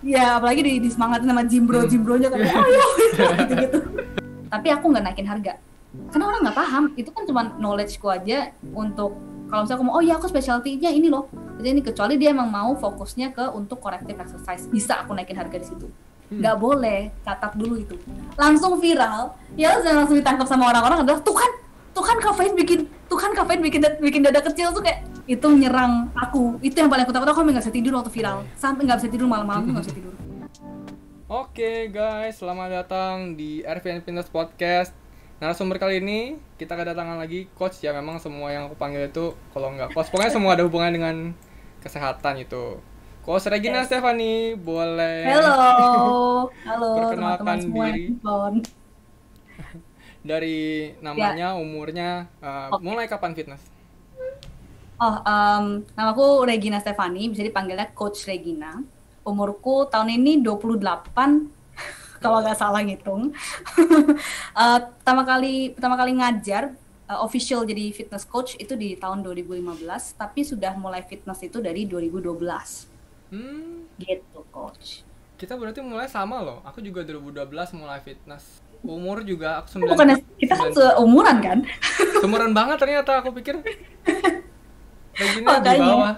Ya apalagi disemangatin sama jimbro-jimbronya kayak ayo gitu-gitu. Tapi aku nggak naikin harga karena orang nggak paham, itu kan cuma knowledge-ku aja untuk kalau misalnya aku mau, oh ya aku specialty-nya ini loh, jadi ini, kecuali dia emang mau fokusnya ke untuk corrective exercise, bisa aku naikin harga di situ. Nggak boleh, catat dulu itu. Langsung viral, ya langsung ditangkap sama orang-orang adalah tuh kan kafein bikin dada kecil tuh kayak itu nyerang aku. Itu yang paling aku takut, aku nggak bisa tidur waktu viral, sampai nggak bisa tidur malam-malam tuh nggak bisa tidur. Oke guys, selamat datang di RVN Fitness Podcast. Narasumber kali ini kita kedatangan lagi coach ya, memang semua yang aku panggil itu kalau nggak coach, pokoknya semua ada hubungan dengan kesehatan itu. Coach Regina Stefani, boleh Halo perkenalkan teman-teman semua diri dari namanya, umurnya, mulai kapan fitness? Namaku Regina Stefani, bisa dipanggilnya Coach Regina. Umurku tahun ini 28 kalau nggak salah ngitung. Pertama kali ngajar official jadi fitness coach itu di tahun 2015, tapi sudah mulai fitness itu dari 2012. Gitu coach. Kita berarti mulai sama loh. Aku juga 2012 mulai fitness. Umur juga aku 9. Bukannya kita kan seumuran kan? Seumuran banget ternyata, aku pikir. Regina di bawah.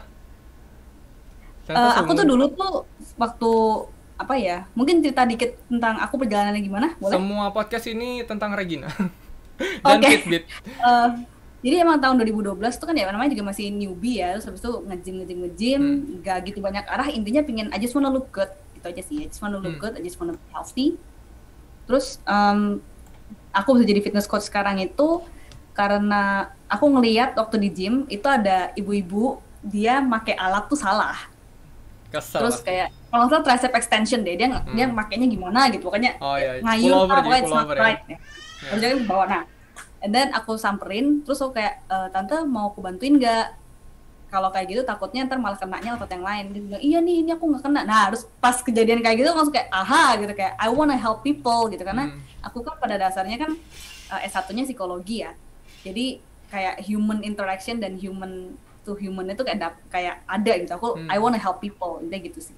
Aku tuh dulu tuh waktu apa ya, mungkin cerita dikit tentang aku perjalanannya gimana, boleh? Semua podcast ini tentang Regina dan Fitbit. Jadi emang tahun 2012 tuh kan ya namanya juga masih newbie ya, terus habis itu nge-gym, gak gitu banyak arah, intinya pingin I just wanna look good, gitu aja sih, I just wanna look good, I just wanna be healthy. Terus aku bisa jadi fitness coach sekarang itu karena aku ngelihat waktu di gym itu ada ibu-ibu dia pakai alat tuh salah. Kesel. Terus kayak kalau nggak salah tricep extension deh, dia makainya gimana gitu, pokoknya ngayun pokoknya it's not right ya. Terus dia bawa, nah and then aku samperin, terus aku kayak tante mau aku bantuin nggak, kalau kayak gitu takutnya ntar malah kenanya otot yang lain. Dia bilang iya nih, ini aku nggak kena. Nah terus pas kejadian kayak gitu langsung kayak aha gitu, kayak I wanna help people gitu, karena aku kan pada dasarnya kan S1-nya psikologi ya, jadi kayak human interaction dan human to human itu kayak ada gitu. Aku I wanna help people, intinya gitu sih.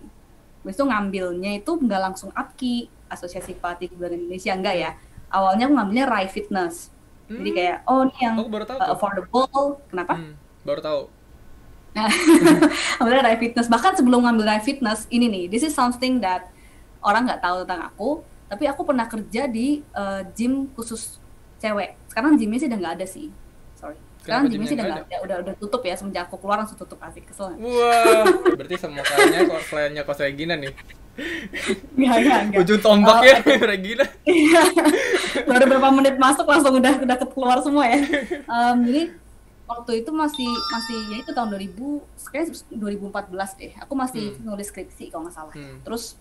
Habis itu ngambilnya itu nggak langsung APKI, Asosiasi Pelatih Kebugaran Indonesia, enggak ya. Awalnya aku ngambilnya Rai Fitness. Jadi kayak ini yang affordable. Kenapa? Baru tahu. Nah, ngambilnya Rai Fitness. Bahkan sebelum ngambil Rai Fitness, ini nih, this is something that orang nggak tahu tentang aku. Tapi aku pernah kerja di gym khusus cewek. Sekarang gymnya sih udah nggak ada sih. Sorry. Sekarang gymnya sih udah tutup ya, semenjak aku keluar langsung tutup, asik, kesel. Wah, berarti semua kliennya Coach Regina nih. Enggak. Ujung tombaknya Regina. Iya. Baru berapa menit masuk langsung udah keluar semua ya. Jadi waktu itu masih ya itu tahun 2014 deh. Aku masih nulis skripsi kalau nggak salah. Terus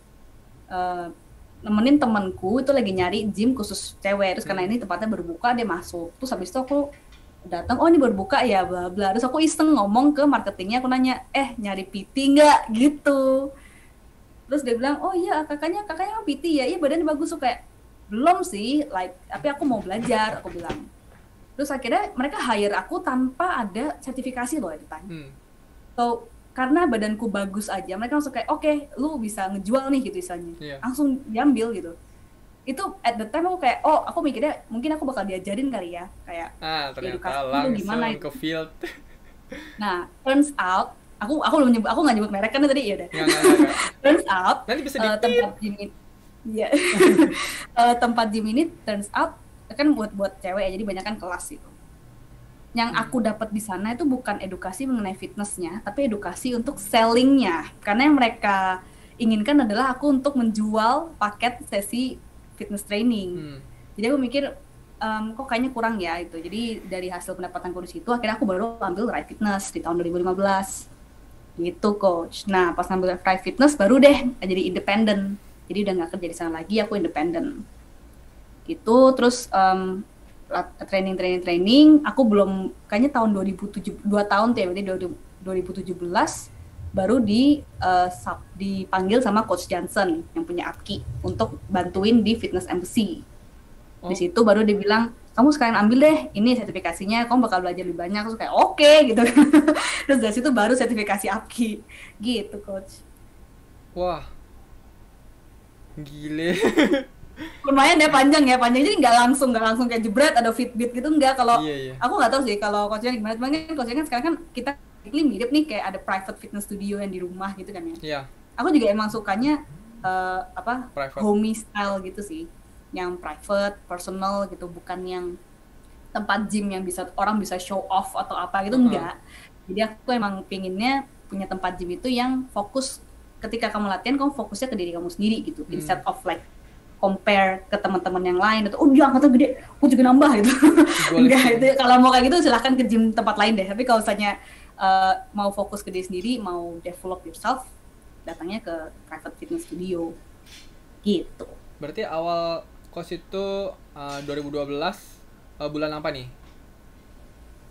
nemenin temanku itu lagi nyari gym khusus cewek. Terus karena ini tempatnya baru buka, dia masuk. Terus habis itu aku datang, oh ini baru buka ya, bla bla. Terus aku iseng ngomong ke marketingnya, aku nanya, nyari PT nggak gitu. Terus dia bilang, oh iya kakaknya mau PT ya, iya badannya bagus. So kayak belum sih, tapi aku mau belajar, aku bilang. Terus akhirnya mereka hire aku tanpa ada sertifikasi loh at the time. So karena badanku bagus aja, mereka langsung kayak oke, lu bisa ngejual nih gitu istilahnya, langsung diambil gitu. Itu at the time aku kayak aku mikirnya mungkin aku bakal diajarin kali ya, kayak ternyata langsung gimana ke field. Nah turns out aku nggak nyebut merek kan tadi, ya udah. Turns out nanti bisa tempat gym ini tempat gym ini turns out kan buat cewek ya, jadi banyak kan kelas itu. Yang aku dapat di sana itu bukan edukasi mengenai fitnessnya, tapi edukasi untuk sellingnya, karena yang mereka inginkan adalah aku untuk menjual paket sesi fitness training. Jadi aku mikir kok kayaknya kurang ya itu. Jadi dari hasil pendapatanku di situ akhirnya aku baru ambil Rai Fitness di tahun 2015 gitu coach. Nah pas ambil Rai Fitness baru deh jadi independen, jadi udah nggak kerja di sana lagi, aku independen gitu. Terus training aku belum, kayaknya tahun 2007, 2 tahun tuh ya, berarti 2017 baru dipanggil sama Coach Johnson yang punya APKI untuk bantuin di Fitness Embassy. Di situ baru dia bilang, kamu sekalian ambil deh, ini sertifikasinya, kamu bakal belajar lebih banyak. Terus kayak oke gitu. Terus dari situ baru sertifikasi APKI gitu coach. Wah, Gile. Lumayan ya panjang jadi nggak langsung kayak jebret ada Fitbit gitu nggak. Kalau Iya, iya. aku nggak tahu sih kalau coachnya gimana, cuman kan coachnya kan sekarang kan kita mirip nih kayak ada private fitness studio yang di rumah gitu kan ya. Iya, Aku juga emang sukanya private. homey style gitu sih, yang private, personal gitu, bukan yang tempat gym yang bisa orang bisa show off atau apa gitu, enggak. Jadi aku emang pinginnya punya tempat gym itu yang fokus ketika kamu latihan kamu fokusnya ke diri kamu sendiri gitu, instead of like compare ke teman-teman yang lain atau dia angkatnya gede, aku juga nambah gitu. Enggak, itu kalau mau kayak gitu silahkan ke gym tempat lain deh. Tapi kalau misalnya mau fokus ke diri sendiri, mau develop yourself, datangnya ke private fitness studio gitu. Berarti awal coach itu 2012 bulan apa nih?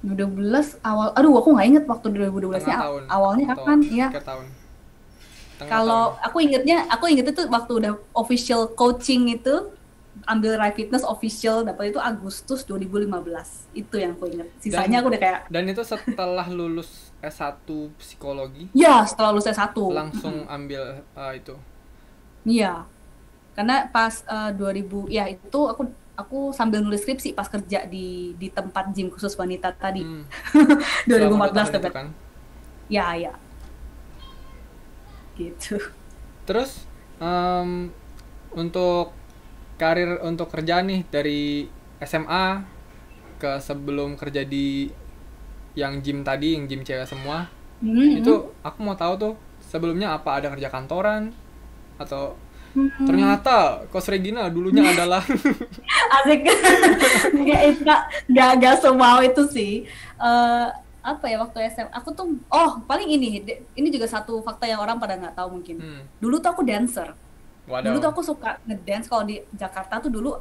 2012 awal, aduh aku nggak inget waktu 2012-nya Tengah tahun. awalnya Atau kapan ya. akhir tahun. Tengah Kalau tahun. aku inget itu waktu udah official coaching itu, ambil Rai Fitness official dapat itu Agustus 2015. Itu yang aku inget. Sisanya aku udah kayak Dan itu setelah lulus S1 psikologi ya setelah lulus S1 langsung ambil itu. Iya. Karena pas 2000 ya itu aku sambil nulis skripsi pas kerja di tempat gym khusus wanita tadi. 2014 itu dapat. kan. Ya. Gitu. Terus untuk karir untuk kerja nih dari SMA ke sebelum kerja di yang gym tadi, yang gym cewek semua, itu aku mau tahu tuh sebelumnya apa ada kerja kantoran atau ternyata Coach Regina dulunya adalah Asik. Nggak semau itu sih. Apa ya waktu SMA aku tuh paling ini juga satu fakta yang orang pada nggak tahu mungkin. Dulu tuh aku dancer. Waduh. Dulu tuh aku suka ngedance. Kalau di Jakarta tuh dulu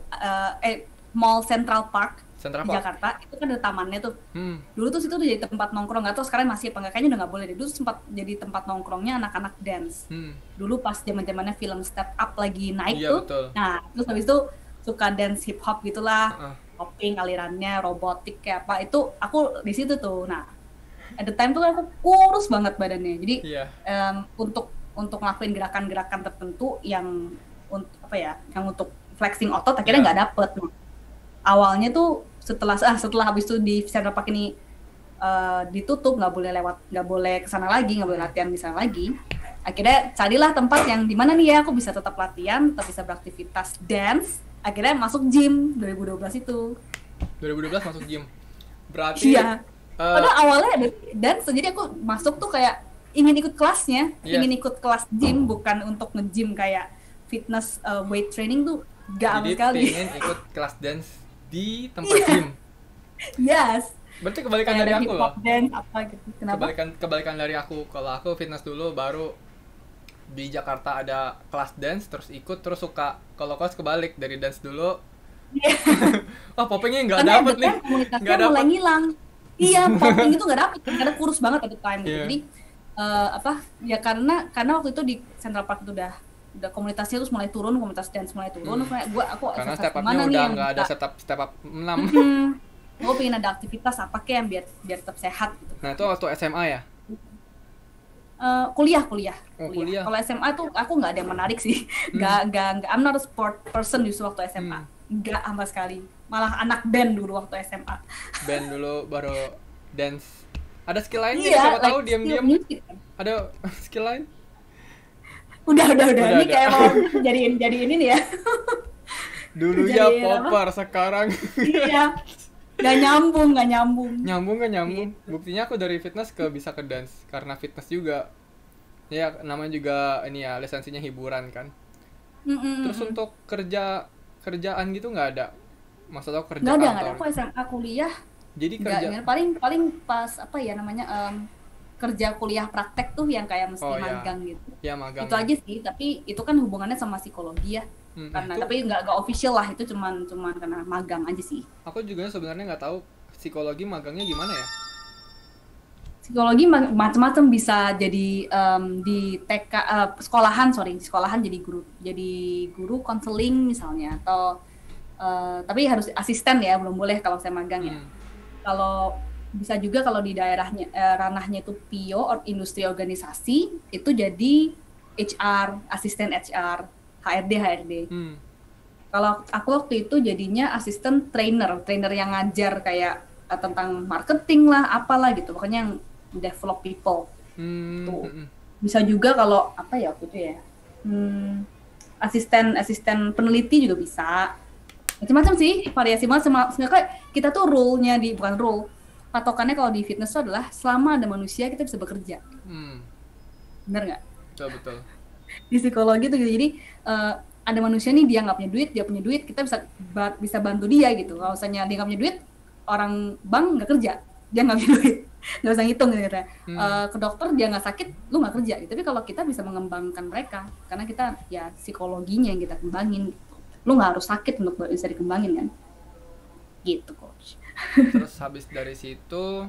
Mall Central Park di Jakarta itu kan ada tamannya tuh. Dulu tuh situ tuh jadi tempat nongkrong, nggak tahu sekarang masih apa nggak, kayaknya udah nggak boleh deh. Dulu sempat jadi tempat nongkrongnya anak-anak dance. Dulu pas zaman-zamannya film Step Up lagi naik tuh. Betul. Nah terus habis itu suka dance hip hop gitulah, hopping alirannya robotik kayak apa, itu aku di situ tuh. Nah at the time tuh aku kurus banget badannya, jadi untuk ngelakuin gerakan-gerakan tertentu yang untuk flexing otot akhirnya nggak dapet. Awalnya tuh setelah habis itu di Central Park ini ditutup, nggak boleh kesana lagi, nggak boleh latihan di sana lagi. Akhirnya carilah tempat yang dimana nih ya aku bisa tetap latihan, tetap bisa beraktivitas dance. Akhirnya masuk gym 2012 itu. 2012 masuk gym. Berarti iya. Padahal awalnya ada dance, jadi aku masuk tuh kayak ingin ikut kelasnya, ingin ikut kelas gym, bukan untuk nge-gym kayak fitness weight training tuh gak sama sekali. Jadi pengen ikut kelas dance di tempat gym. Yes. Berarti kebalikan dari aku loh. Dance apa gitu. Kenapa? Kebalikan dari aku. Kalau aku fitness dulu, baru di Jakarta ada kelas dance, terus ikut, terus suka. Kalau kelas kebalik, dari dance dulu. Poppingnya nggak dapet nih. Komunitasnya mulai ngilang. Iya, popping itu nggak dapet, karena kurus banget at the time. Jadi karena waktu itu di Central Park itu udah komunitasnya terus mulai turun, komunitas dance mulai turun. Aku karena step up-nya udah nggak ada step up 6. Gue pengen ada aktivitas apa kayak yang biar tetap sehat gitu. Nah itu waktu SMA ya? Kuliah. Kuliah. Kalau SMA tuh aku nggak ada yang menarik sih. Nggak. I'm not a sport person justru waktu SMA. Nggak sama sekali. Malah anak band dulu waktu SMA. Band dulu baru dance. Ada skill lain nggak? Siapa tahu diam-diam. Ada skill lain? Udah. Ini kayak mau jadiin ini nih ya. Dulu ya popper, sekarang. Iya. Gak nyambung. Nyambung. Buktinya aku dari fitness bisa ke dance karena fitness juga. Ya namanya juga ini ya, lisensinya hiburan kan. Terus untuk kerjaan gitu nggak ada? Maksud aku kerja kantor. Nggak ada. Aku SMA kuliah. Jadi kerja. Paling pas kerja kuliah praktek tuh yang kayak mesti magang gitu. Ya magang. Itu aja sih. Tapi itu kan hubungannya sama psikologi ya. Tapi nggak official lah, itu cuman karena magang aja sih. Aku juga sebenarnya nggak tahu psikologi magangnya gimana ya. Psikologi macam-macam, bisa jadi di TK sekolahan jadi guru konseling misalnya, atau tapi harus asisten ya, belum boleh kalau saya magang ya. Kalau bisa juga kalau di daerahnya ranahnya itu PO, industri organisasi, itu jadi HR, asisten HR. HRD. Kalau aku waktu itu jadinya asisten trainer yang ngajar kayak tentang marketing lah, apalah gitu. Pokoknya yang develop people. Tuh. Bisa juga kalau apa ya waktu itu ya. Asisten peneliti juga bisa. Macam-macam sih, variasi banget. Sebenarnya kita tuh bukan rule. Patokannya kalau di fitness itu adalah selama ada manusia kita bisa bekerja. Bener nggak? Betul. Di psikologi tuh gitu. Jadi ada manusia nih, dia nggak punya duit, dia punya duit, kita bisa bantu dia gitu. Kalau misalnya dia nggak punya duit, orang bank nggak kerja, dia nggak punya duit, nggak usah ngitung gitu. Ke dokter dia nggak sakit, lu nggak kerja gitu. Tapi kalau kita bisa mengembangkan mereka, karena kita ya psikologinya yang kita kembangin gitu. Lu nggak harus sakit untuk bisa dikembangin kan, gitu coach. Terus habis dari situ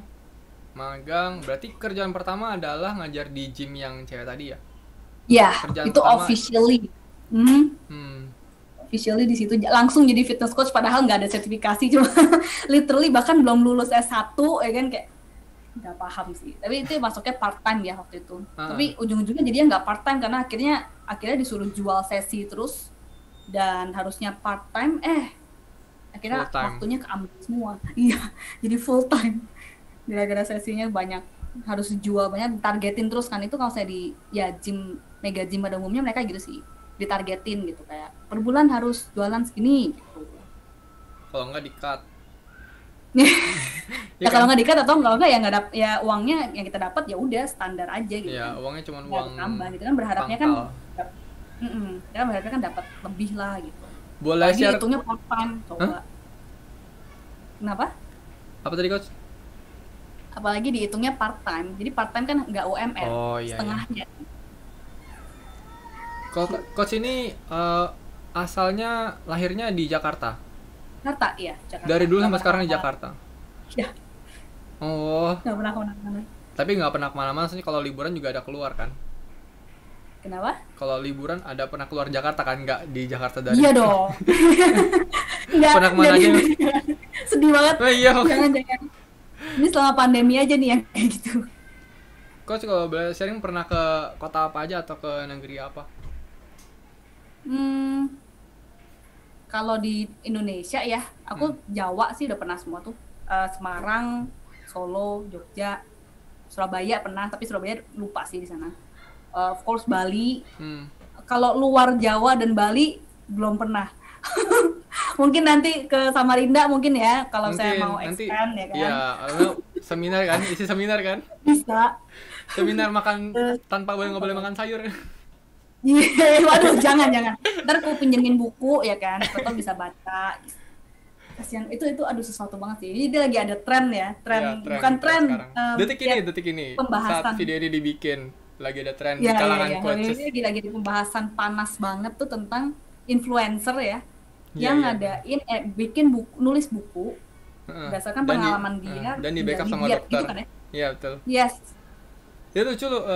magang, berarti kerjaan pertama adalah ngajar di gym yang cewek tadi ya? Ya, kerjaan itu pertama... officially. Officially di situ langsung jadi fitness coach, padahal nggak ada sertifikasi, cuma literally bahkan belum lulus S1 ya kan, kayak nggak paham sih. Tapi itu masuknya part time ya waktu itu. Tapi ujung-ujungnya jadinya nggak part time karena akhirnya disuruh jual sesi terus dan harusnya part time, akhirnya waktunya keambil semua. Iya, jadi full time. Gara-gara sesinya banyak, harus dijual banyak, ditargetin terus kan. Itu kalau saya di gym, mega gym pada umumnya mereka gitu sih, ditargetin gitu, kayak per bulan harus jualan segini gitu. Kalau nggak di-cut. Ya kalau nggak di-cut atau kalau nggak ya nggak dapet, ya uangnya yang kita dapat ya udah standar aja gitu. Ya uangnya cuma uang tambah gitu kan, berharapnya pangkal. Kan berharapnya kan dapat lebih lah gitu. Boleh share? Hitungnya part time coba. Kenapa? Apa tadi coach? Apalagi dihitungnya part time, jadi part time kan nggak UMR, setengahnya. Coach ini asalnya lahirnya di Jakarta? Jakarta, iya. Jakarta. Dari dulu sampai sekarang di Jakarta? Iya. Oh. Nggak pernah kemana-mana. Tapi nggak pernah kemana-mana, maksudnya kalau liburan juga ada keluar kan? Kenapa? Kalau liburan ada pernah keluar Jakarta kan? Nggak di Jakarta dari... Iya dong. Nggak, pernah kemana aja? Sedih banget. Iya. Jangan. Ini selama pandemi aja nih yang kayak gitu. Coach kalau boleh sharing pernah ke kota apa aja atau ke negeri apa? Kalau di Indonesia ya, aku Jawa sih udah pernah semua tuh. Semarang, Solo, Jogja, Surabaya pernah, tapi Surabaya lupa sih di sana. Of course Bali. Kalau luar Jawa dan Bali belum pernah. Mungkin nanti ke Samarinda mungkin ya, kalau saya mau expand ya kan. Iya, seminar kan, isi seminar kan? Bisa. Seminar makan tanpa nggak boleh makan sayur. Waduh, jangan. Ntar aku pinjemin buku ya kan, atau bisa baca. Kasian, itu aduh sesuatu banget sih. Ini dia lagi ada tren ya, bukan tren. Detik ini. Pembahasan. Saat video ini dibikin, lagi ada tren di kalangan coaches. Ini lagi di pembahasan panas banget tuh tentang influencer ya, yang ngadain bikin buku, nulis buku berdasarkan pengalaman dia dan di backup sama dokter. Gitu kan ya? Iya betul. Yes. Dia lucu loh,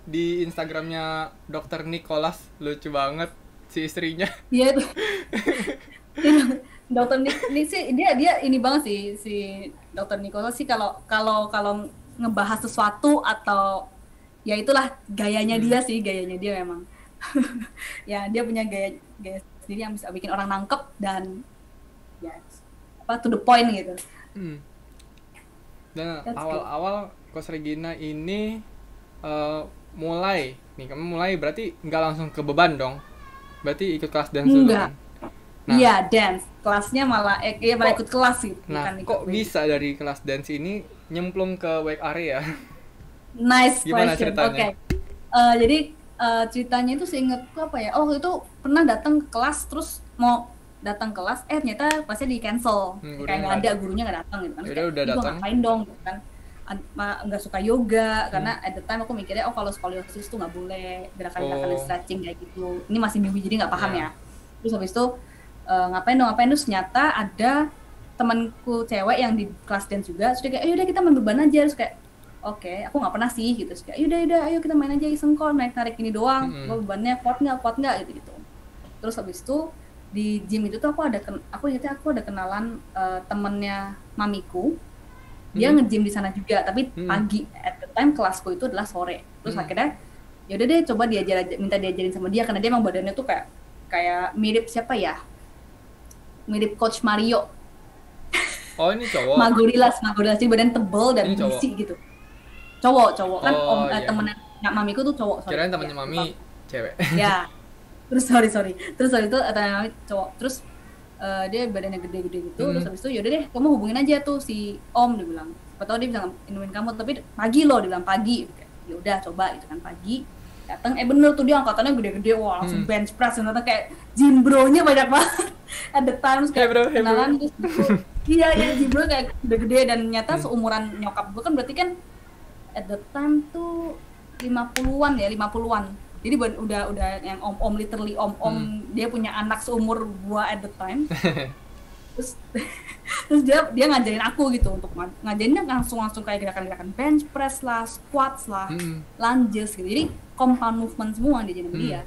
di Instagramnya Dokter Nicholas, lucu banget si istrinya. Iya itu. Dokter Nick sih dia ini banget sih, si Dokter Nicholas sih, kalau ngebahas sesuatu atau ya itulah gayanya dia memang. Ya dia punya gaya sendiri yang bisa bikin orang nangkep dan ya to the point gitu. Dan awal-awal Coach Regina ini mulai berarti nggak langsung ke beban dong, berarti ikut kelas dance dulu kan? Iya, dance kelasnya malah ikut kelas gitu. Nah, kok bisa dari kelas dance ini nyemplung ke wake area? Nice Gimana question. ceritanya? Jadi ceritanya itu seingatku apa ya? Oh, itu pernah datang ke kelas, terus mau datang kelas, ternyata kelasnya di cancel. Kayak nggak ada, gurunya nggak datang gitu kan. Udah datang. Ngapain dong gitu kan? Nggak suka yoga karena at the time aku mikirnya kalau skoliosis tuh nggak boleh gerakan-gerakan stretching kayak gitu. Ini masih newbie jadi nggak paham ya. Terus habis itu ngapain terus ternyata ada temanku cewek yang di kelas dance juga, terus dia kayak yaudah kita main beban aja, terus kayak oke, aku nggak pernah sih gitu, terus kayak yaudah ayo kita main aja iseng kok, narik ini doang, bebannya kuat nggak gitu. Terus habis itu di gym itu tuh aku ada kenalan temennya mamiku, dia nge-gym di sana juga, tapi pagi. At the time kelasku itu adalah sore. Terus akhirnya ya udah deh coba minta diajarin sama dia, karena dia emang badannya tuh kayak kayak mirip siapa ya, mirip Coach Mario. Oh, ini cowok. Magorilas sih, badan tebel dan Ini cowok. berisi gitu. Cowok kan Oh, iya. temennya mamiku tuh cowok. Kirain temannya Ya, mami cewek. ya. Terus sorry. Terus habis itu temennya mami cowok. Terus dia badannya gede-gede gitu. Terus habis itu yaudah deh, kamu hubungin aja tuh si Om, dia bilang. Siapa tahu dia bisa nemuin kamu, tapi pagi loh, dia bilang pagi. Ya udah coba gitu kan, pagi. Datang bener tuh dia angkatannya gede-gede, wah langsung bench press, ternyata kayak gym bro-nya banyak banget. At the time kayak kenalan terus iya gym bro kayak gede-gede, dan nyata seumuran nyokap gue kan, berarti kan at the time tuh 50-an. Jadi udah yang om literally om dia punya anak seumur gua at the time. terus dia ngajarin aku gitu, untuk ngajarinnya langsung kayak gerakan bench press lah, squats lah, lunges gitu. Jadi compound movement semua diajarin dia.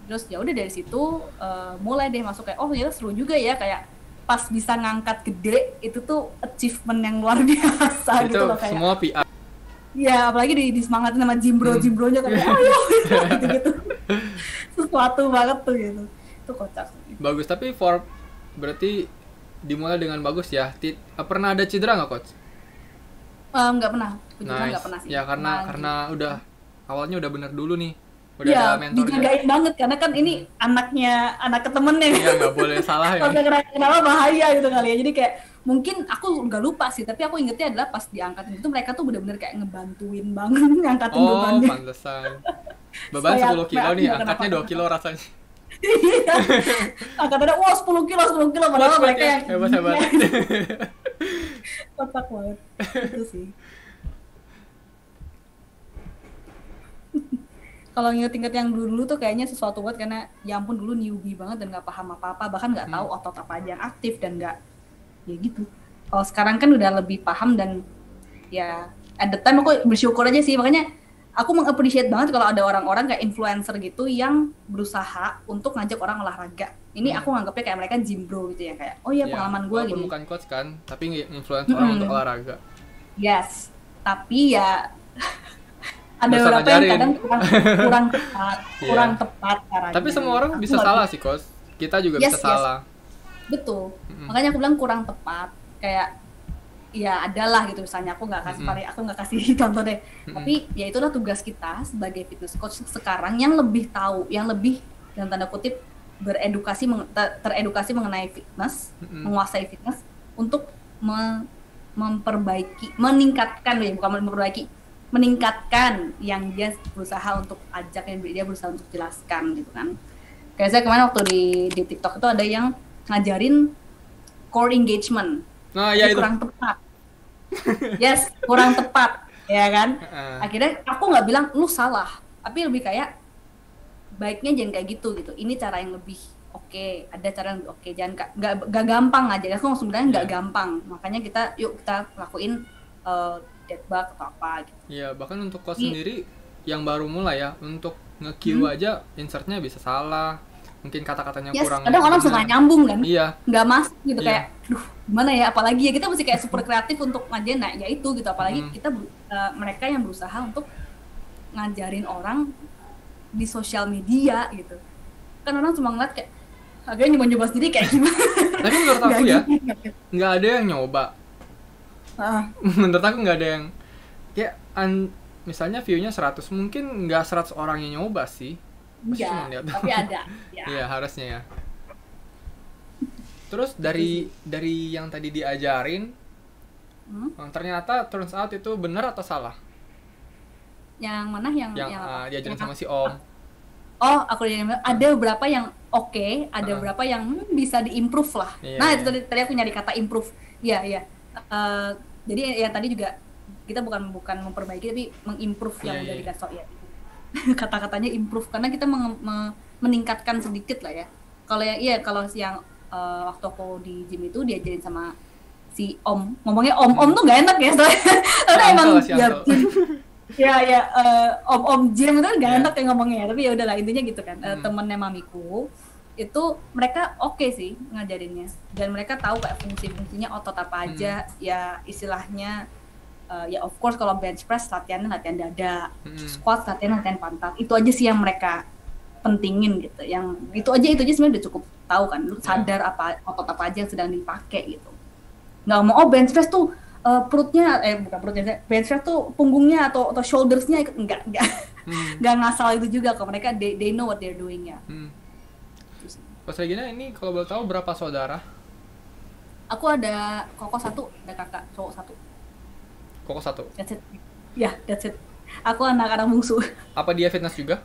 Terus ya udah dari situ mulai deh masuk kayak, oh ya seru juga ya, kayak pas bisa ngangkat gede itu tuh achievement yang luar biasa itu gitu loh, kayak semua PR. Ya apalagi disemangatin sama gym bro-nya kayak ayo gitu. Sesuatu banget tuh gitu. Itu kocak. Bagus, tapi berarti dimulai dengan bagus ya. Pernah ada cedera nggak, Coach? Nggak pernah. Nice. Nggak pernah sih. Ya karena udah awalnya udah bener dulu nih. Udah ya, ada mentornya. Dijagain banget karena kan ini anak ke temennya. Iya, nggak boleh salah ya. Kalau kenapa bahaya gitu kali ya. Jadi kayak mungkin aku nggak lupa sih, tapi aku ingetnya adalah pas diangkatin itu mereka tuh benar-benar kayak ngebantuin banget ngangkatin bebannya. Oh, pantesan. Beban 10 kilo nih, angkatnya 2 kilo rasanya. Iya. Angkatannya wah 10 kilo padahal mereka yang hebat. Kocak banget. Itu sih. Kalau inget-inget yang dulu tuh kayaknya sesuatu banget, karena ya ampun dulu newbie banget dan nggak paham apa-apa, bahkan nggak tahu otot apa aja yang aktif dan nggak, ya gitu. Kalau sekarang kan udah lebih paham, dan ya at the time aku bersyukur aja sih, makanya aku meng-appreciate banget kalau ada orang-orang kayak influencer gitu yang berusaha untuk ngajak orang olahraga. Ini aku nganggapnya kayak mereka gym bro gitu ya, kayak oh iya pengalaman gue gini. Bukan coach kan, tapi influence orang untuk olahraga. Yes, tapi ya ada beberapa yang kadang kurang tepat caranya. Tapi semua orang bisa salah sih, Coach. Kita juga bisa salah. Betul. Makanya aku bilang kurang tepat. Kayak ya adalah gitu, misalnya aku nggak kasih contoh deh. Tapi ya itulah tugas kita sebagai fitness coach sekarang, yang lebih tahu, yang lebih dalam tanda kutip teredukasi mengenai fitness, menguasai fitness untuk meningkatkan yang dia berusaha untuk ajak, yang dia berusaha untuk jelaskan gitu kan. Kayak saya kemarin waktu di TikTok itu ada yang ngajarin core engagement. Nah, ya itu kurang tepat. Yes, kurang tepat, ya kan? Akhirnya aku nggak bilang lu salah, tapi lebih kayak baiknya jangan kayak gitu. Ini cara yang lebih oke, ada cara yang oke, jangan nggak gampang aja. Aku sebenarnya nggak gampang, makanya kita lakuin dead bug atau apa gitu. Iya, bahkan untuk coach sendiri yang baru mulai ya, untuk nge-cue aja insertnya bisa salah, mungkin kata-katanya kurang. Kadang orang suka nyambung kan, iya, nggak masuk gitu, kayak gimana ya, apalagi ya kita mesti kayak super kreatif untuk ngajarin. Nah ya itu gitu, apalagi kita mereka yang berusaha untuk ngajarin orang di sosial media gitu kan, orang cuma ngeliat kayak agaknya nyoba sendiri kayak gimana. Tapi menurut aku ya nggak ada yang nyoba. Menurut aku nggak ada yang kayak misalnya view-nya 100, mungkin nggak 100 orang yang nyoba sih. Iya, tapi ada. Iya, harusnya ya. Terus dari yang tadi diajarin, ternyata turns out itu benar atau salah? Yang mana yang diajarin sama si Om? Oh, aku ada beberapa yang oke, ada beberapa yang bisa diimprove lah. Nah, itu tadi aku nyari kata improve. Iya. Jadi ya tadi juga kita bukan memperbaiki, tapi mengimprove yang udah dikasih ya. Kata-katanya improve karena kita meningkatkan sedikit lah ya. Kalau yang waktu aku di gym itu diajarin sama si Om, ngomongnya Om tuh gak enak ya, soalnya emang Om gym itu gak enak ya ngomongnya, tapi ya udahlah intinya gitu kan. Temennya mamiku itu mereka oke sih ngajarinnya, dan mereka tahu kayak fungsi-fungsinya otot apa aja, ya istilahnya ya of course kalau bench press latihan dada, squat latihan pantat, itu aja sih yang mereka pentingin gitu. Yang itu aja sebenarnya udah cukup tahu kan, lu sadar apa otot apa aja yang sedang dipakai gitu. Nggak mau bench press tuh perutnya bukan perutnya, bench press tuh punggungnya atau shouldersnya ikut, enggak nggak ngasal itu juga kok, mereka they know what they're doing ya. Pas Regina ini kalau boleh tahu berapa saudara? Aku ada koko 1, ada kakak cowok 1. Koko 1? That's it. Ya, that's it. Aku anak bungsu. Apa dia fitness juga?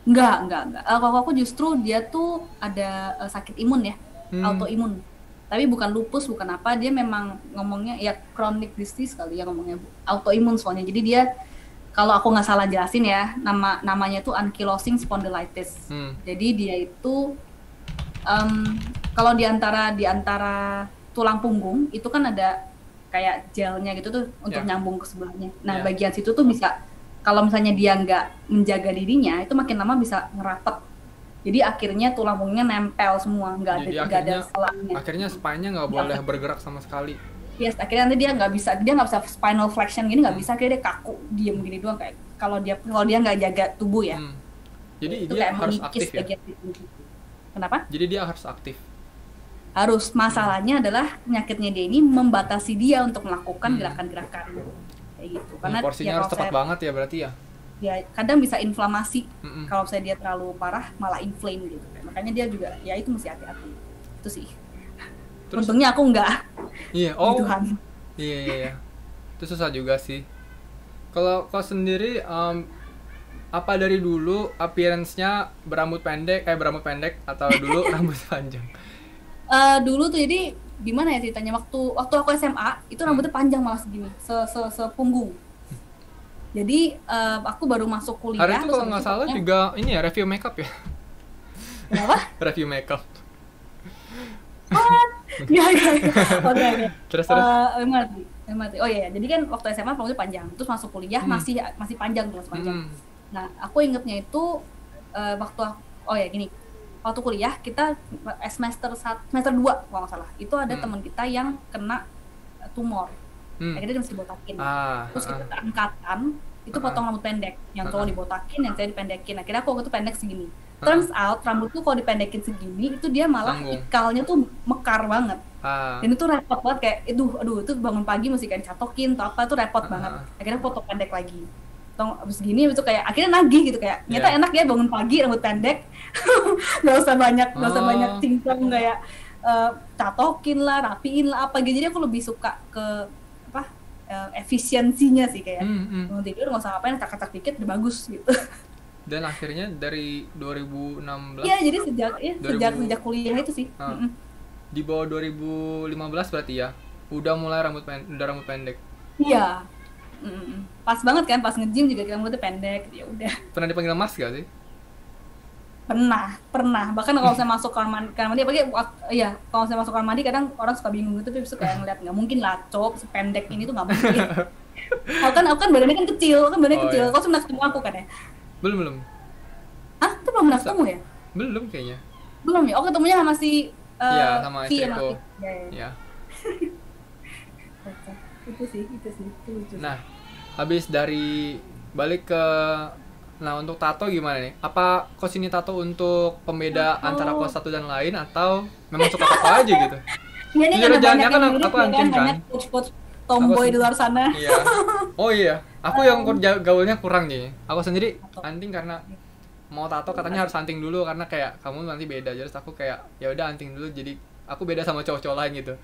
Enggak. Koko aku justru dia tuh ada sakit imun ya, autoimun. Tapi bukan lupus, bukan apa, dia memang ngomongnya ya chronic disease kali ya ngomongnya, autoimun soalnya. Jadi dia, kalau aku nggak salah jelasin ya, namanya tuh ankylosing spondylitis. Jadi dia itu kalau di antara tulang punggung itu kan ada kayak gelnya gitu tuh untuk nyambung ke sebelahnya. Nah, bagian situ tuh bisa, kalau misalnya dia nggak menjaga dirinya, itu makin lama bisa ngerapet. Jadi akhirnya tulang punggungnya nempel semua, nggak ada selangnya. Akhirnya spine-nya nggak boleh bergerak sama sekali. Yes, akhirnya nanti dia nggak bisa spinal flexion gini, nggak bisa, akhirnya dia kaku, diem gini doang, kayak kalau dia nggak jaga tubuh ya. Jadi itu dia harus aktif ya? Kenapa? Jadi dia harus aktif? Harus. Masalahnya adalah penyakitnya dia ini membatasi dia untuk melakukan gerakan-gerakan kayak gitu. Karena porsinya harus tepat banget ya berarti ya? Ya kadang bisa inflamasi. Kalau misalnya dia terlalu parah malah inflame gitu. Makanya dia juga ya itu mesti hati-hati. Itu sih. Terus, untungnya aku enggak. Iya, Tuhan. Iya. Itu susah juga sih. Kalau kau sendiri apa dari dulu appearance-nya berambut pendek atau dulu rambut panjang? Dulu tuh jadi gimana ya ceritanya, waktu aku SMA itu rambutnya panjang malah segini, sepunggung. Jadi aku baru masuk kuliah. Hari itu kalau nggak salah juga ini ya review makeup ya. Kenapa? Review makeup. Ya. Oke. Terus. MRT. Oh iya, jadi kan waktu SMA rambutnya panjang, terus masuk kuliah masih panjang terus panjang. Nah, aku ingetnya itu waktu kuliah kita semester 2 kalau nggak salah, itu ada teman kita yang kena tumor. Akhirnya dia mesti dibotakin. Terus kita angkatan itu potong rambut pendek, yang cowok dibotakin, yang saya dipendekin. Akhirnya aku waktu itu pendek segini. Turns out rambut tuh kalau dipendekin segini itu dia malah ikalnya tuh mekar banget. Dan itu repot banget, kayak aduh itu bangun pagi mesti kayak dicatokin atau apa, itu repot banget. Akhirnya foto pendek lagi. Abis gini itu kayak akhirnya nagih gitu, kayak ternyata enak ya bangun pagi rambut pendek. Gak usah banyak cincang kayak catokin lah, rapiin lah apa gitu. Jadi aku lebih suka ke efisiensinya sih, kayak bangun tidur nggak usah ngapain, tak dikit udah bagus gitu. Dan akhirnya dari 2016. Iya, jadi sejak kuliah itu sih. Di bawah 2015 berarti ya udah mulai rambut pendek. Iya. Pas banget kan, pas nge-gym juga rambutnya pendek, ya udah. Pernah dipanggil Mas gak sih? Pernah. Bahkan kalau saya masuk kamar mandi, kalau saya masuk kamar mandi kadang orang suka bingung gitu, tapi suka ngeliat, nggak mungkin lah cowok sependek ini tuh nggak mungkin. Aku kan badannya kan kecil, kecil. Kau pernah ketemu aku kan ya? Belum. Hah? Itu belum pernah ketemu ya? Belum kayaknya. Belum ya? Oh, ketemunya sama si sama istriku. Ya. Itu sih. Nah, habis dari balik ke untuk tato gimana nih? Apa kos ini tato untuk pembeda antara kos satu dan lain, atau memang suka tato aja gitu? Iya, ini jangan kan aku anting kan. Coach tomboy di luar sana. Iya. Oh iya, aku yang gaulnya kurang nih. Aku sendiri anting karena mau tato katanya harus anting dulu karena kayak kamu nanti beda. Jadi aku kayak ya udah anting dulu, jadi aku beda sama cowok-cowok lain gitu.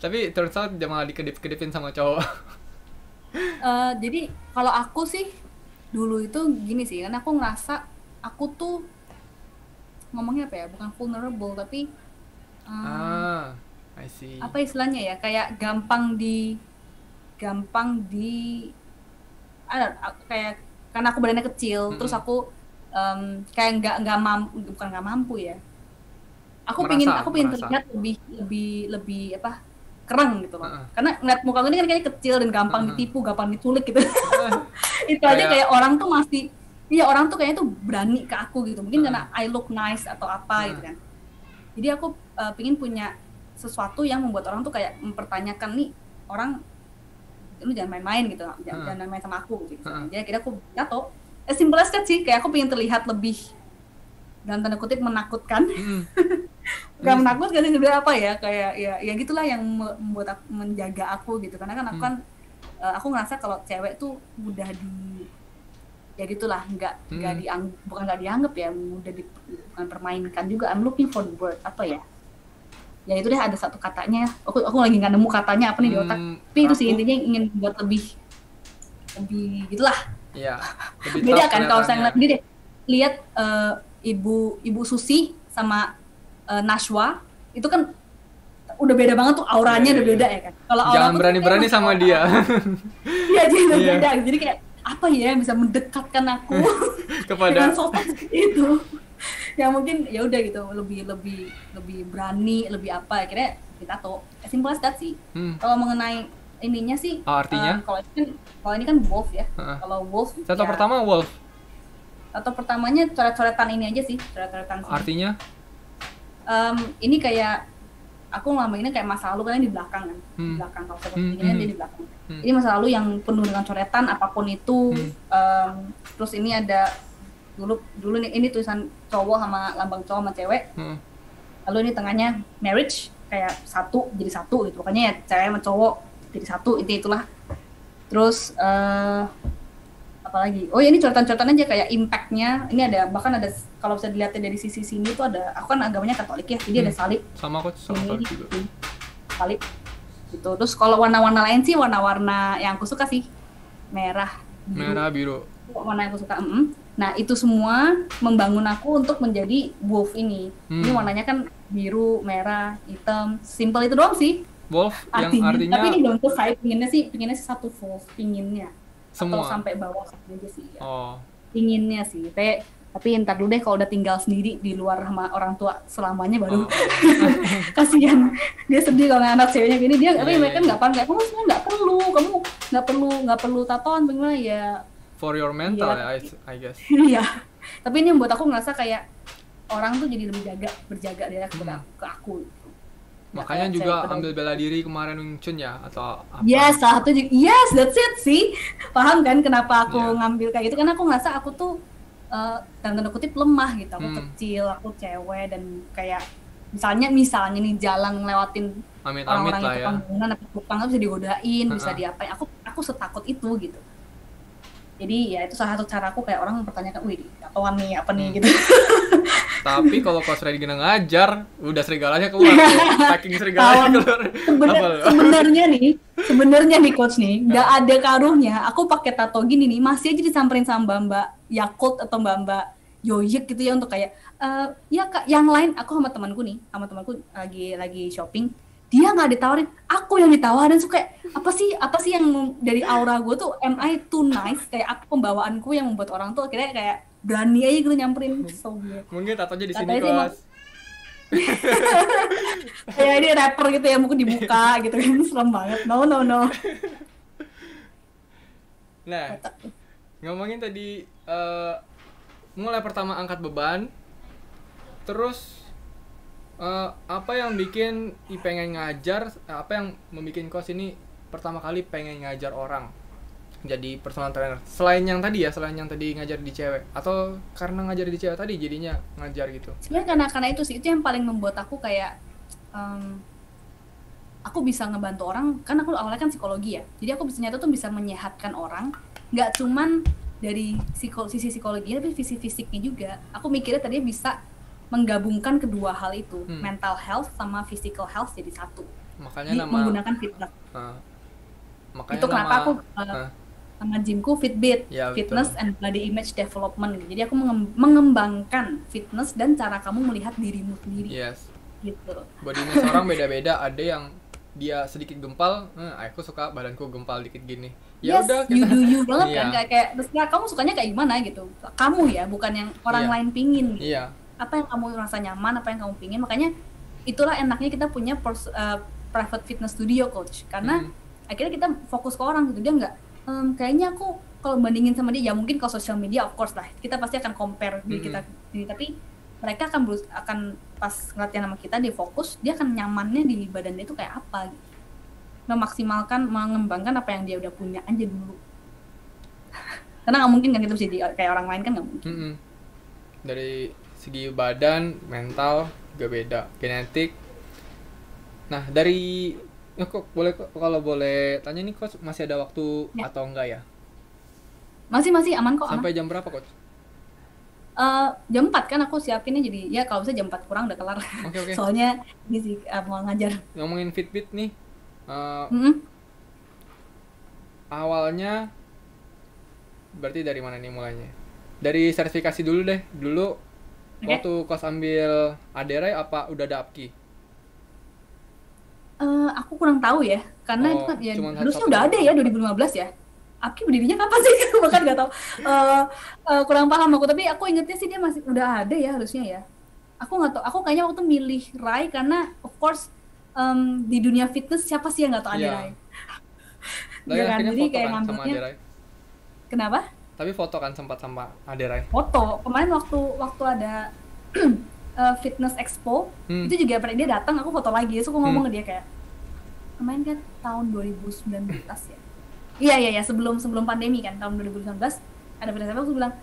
Tapi turns out dia malah dikedip-kedipin sama cowok. Jadi kalau aku sih dulu itu gini sih, karena aku ngerasa aku tuh ngomongnya apa ya, bukan vulnerable tapi I see. Apa istilahnya ya, kayak gampang di kayak karena aku badannya kecil, terus aku kayak nggak mampu ya. Aku pingin terlihat lebih apa, keren gitu loh. Karena ngeliat muka gue ini kan kayak kecil dan gampang ditipu, gampang diculik gitu. Itu aja kayak orang tuh orang tuh kayaknya tuh berani ke aku gitu. Mungkin karena I look nice atau apa gitu kan. Jadi aku pingin punya sesuatu yang membuat orang tuh kayak mempertanyakan nih orang lu jangan main-main gitu, jangan main-main sama aku gitu. Jadi akhirnya aku tato. Simple as that sih, kayak aku pengen terlihat lebih dalam tanda kutip menakutkan. Gak menakutkan sih sebenarnya, apa ya, kayak ya gitulah yang membuat aku, menjaga aku gitu, karena kan aku kan aku ngerasa kalau cewek tuh mudah ya gitulah, bukan nggak dianggap ya, mudah bukan permainkan juga. I'm looking for the word, apa ya itu deh, ada satu katanya, aku lagi nggak nemu katanya apa nih di otak, tapi itu sih intinya ingin buat lebih gitulah. Iya, beda kan kalau saya ngeliat deh, lihat ibu Susi sama Nashwa itu kan udah beda banget tuh, auranya udah beda ya kan. Kalau jangan berani-berani sama dia. Iya, jangan beda. Jadi kayak apa ya yang bisa mendekatkan aku kepada dengan sosok itu. Ya mungkin ya udah gitu, lebih berani, lebih apa, akhirnya kita tato. Simple as that sih. Kalau mengenai ininya sih, artinya kalau ini kan wolf ya. Kalau wolf tato ya, pertama wolf. Tato pertamanya coret-coretan ini aja sih, coret-coretan sini. Artinya ini kayak aku lama ini kayak masa lalu kan di belakang kan. Di belakang, kalau seperti ini kan dia di belakang. Ini masa lalu yang penuh dengan coretan apapun itu. Terus ini ada dulu nih, ini tulisan cowok sama lambang cowok sama cewek. Lalu ini tengahnya marriage, kayak satu jadi satu gitu, pokoknya ya cewek sama cowok jadi satu, itulah. Terus apalagi, oh ya ini coretan-coretan aja kayak impactnya. Ini ada, bahkan ada, kalau bisa dilihat dari sisi sini tuh ada, aku kan agamanya Katolik ya, jadi ada salib. Sama aku sama Katolik juga. Salib gitu. Terus kalau warna-warna lain sih, warna-warna yang aku suka sih merah, biru. Warna yang aku suka. Nah itu semua membangun aku untuk menjadi wolf ini. Ini warnanya kan biru, merah, hitam, simple itu doang sih. Wolf yang artinya. Tapi ini belum selesai, pinginnya sih satu wolf, pinginnya. Semua. Atau sampai bawah aja sih. Ya. Pinginnya sih. Tapi ntar dulu deh kalau udah tinggal sendiri di luar sama orang tua selamanya baru. Kasihan, dia sedih kalau anak ceweknya gini. Dia tapi mereka nggak paham, kamu sebenarnya kamu nggak perlu tatoan, bagaimana ya. For your mental ya, I guess. Iya. Tapi ini yang buat aku ngerasa kayak orang tuh jadi lebih berjaga dia ke aku. Makanya juga ambil bela diri kemarin Wing Chun ya, atau apa? Yes, salah satu juga. Yes, that's it sih. Paham kan kenapa aku ngambil kayak gitu? Karena aku ngerasa aku tuh dalam tanda kutip lemah gitu. Aku kecil, aku cewek, dan kayak misalnya nih jalan ngelewatin orang-orang yang tukang bangunan atau tukang bisa digodain, bisa diapain. Aku setakut itu gitu. Jadi ya itu salah satu cara aku, kayak orang mempertanyakan, wih tatoan nih apa nih gitu. Tapi kalau Coach Reddy ngajar, udah serigalanya keluar, packing serigalanya keluar. Sebenarnya nih Coach nih, nggak ada karuhnya. Aku pakai tato gini nih, masih aja disamperin sama mbak Yakult atau mbak Yoyek gitu ya, untuk kayak ya Kak, yang lain. Aku sama temanku lagi shopping. Dia nggak ditawarin, aku yang ditawarin. Suka apa sih yang dari aura gue tuh, am I too nice, kayak aku pembawaanku yang membuat orang tuh akhirnya kayak berani aja gitu nyamperin. Mungkin tatonya di sini Kos. Kayak ini rapper gitu ya, mungkin dibuka gitu kan, serem banget. No. Nah, ngomongin tadi mulai pertama angkat beban, terus apa yang bikin pengen ngajar, apa yang membikin Coach ini pertama kali pengen ngajar orang jadi personal trainer, selain yang tadi ngajar di cewek, atau karena ngajar di cewek tadi jadinya ngajar gitu? Sebenarnya karena itu sih, itu yang paling membuat aku kayak aku bisa ngebantu orang, kan aku awalnya kan psikologi ya, jadi aku bisa bisa menyehatkan orang, nggak cuman dari sisi psikologi tapi sisi fisiknya juga. Aku mikirnya tadi bisa menggabungkan kedua hal itu, mental health sama physical health jadi satu. Makanya menggunakan fitness. Makanya itu kenapa aku nama gymku Fitbit, ya, Fitness and Body Image Development. Jadi aku mengembangkan fitness dan cara kamu melihat dirimu sendiri. Yes. Gitu. Body image orang beda-beda. Ada yang dia sedikit gempal, aku suka badanku gempal dikit gini. Ya udah, you do you banget kan, kayak terus kamu sukanya kayak gimana gitu. Kamu ya, bukan yang orang lain pingin. Gitu. Iya. Apa yang kamu rasa nyaman, apa yang kamu pingin. Makanya itulah enaknya kita punya private fitness studio coach, karena akhirnya kita fokus ke orang gitu. Dia nggak kayaknya aku kalau bandingin sama dia, ya mungkin kalau social media of course lah kita pasti akan compare diri kita sendiri, tapi mereka akan pas latihan sama kita, dia fokus, dia akan nyamannya di badan dia itu kayak apa gitu. memaksimalkan, mengembangkan apa yang dia udah punya aja dulu. Karena nggak mungkin kan kita bisa jadi kayak orang lain kan nggak mungkin. Dari segi badan, mental juga beda, genetik. Nah dari kok boleh, kalau boleh tanya nih coach, masih ada waktu Ya. atau enggak ya? Masih aman kok, aman. Sampai jam berapa coach? Jam 4 kan aku siapinnya, jadi ya kalau bisa jam 4 kurang udah kelar. Oke. Soalnya ini sih mau ngajar. Ngomongin Fitbit nih, Mm-mm. awalnya berarti dari mana nih mulainya? Dari sertifikasi dulu deh. Dulu Oke. waktu coach ambil Aderai apa udah ada Apki? Aku kurang tahu ya, karena itu Oh, kan ya cuman harusnya satu udah ada doang. ya 2015 ya. Apki berdirinya kapan sih? Aku bahkan nggak tahu. Kurang paham aku, tapi aku ingetnya sih dia masih udah ada ya harusnya ya. Aku nggak tahu. Aku kayaknya waktu milih Rai karena of course di dunia fitness siapa sih yang nggak tahu ada Iya. Rai? Tapi Iya kan? akhirnya Jadi foto kayak kan sama ngambilnya Aderai. kenapa? Tapi foto kan sempat sama Aderai. Foto. Kemarin waktu ada fitness expo itu juga pada dia datang, aku foto lagi. Terus aku ngomong ke dia kayak kemarin kan tahun 2019 ya. Iya sebelum pandemi kan tahun 2019 ada fitness expo, aku bilang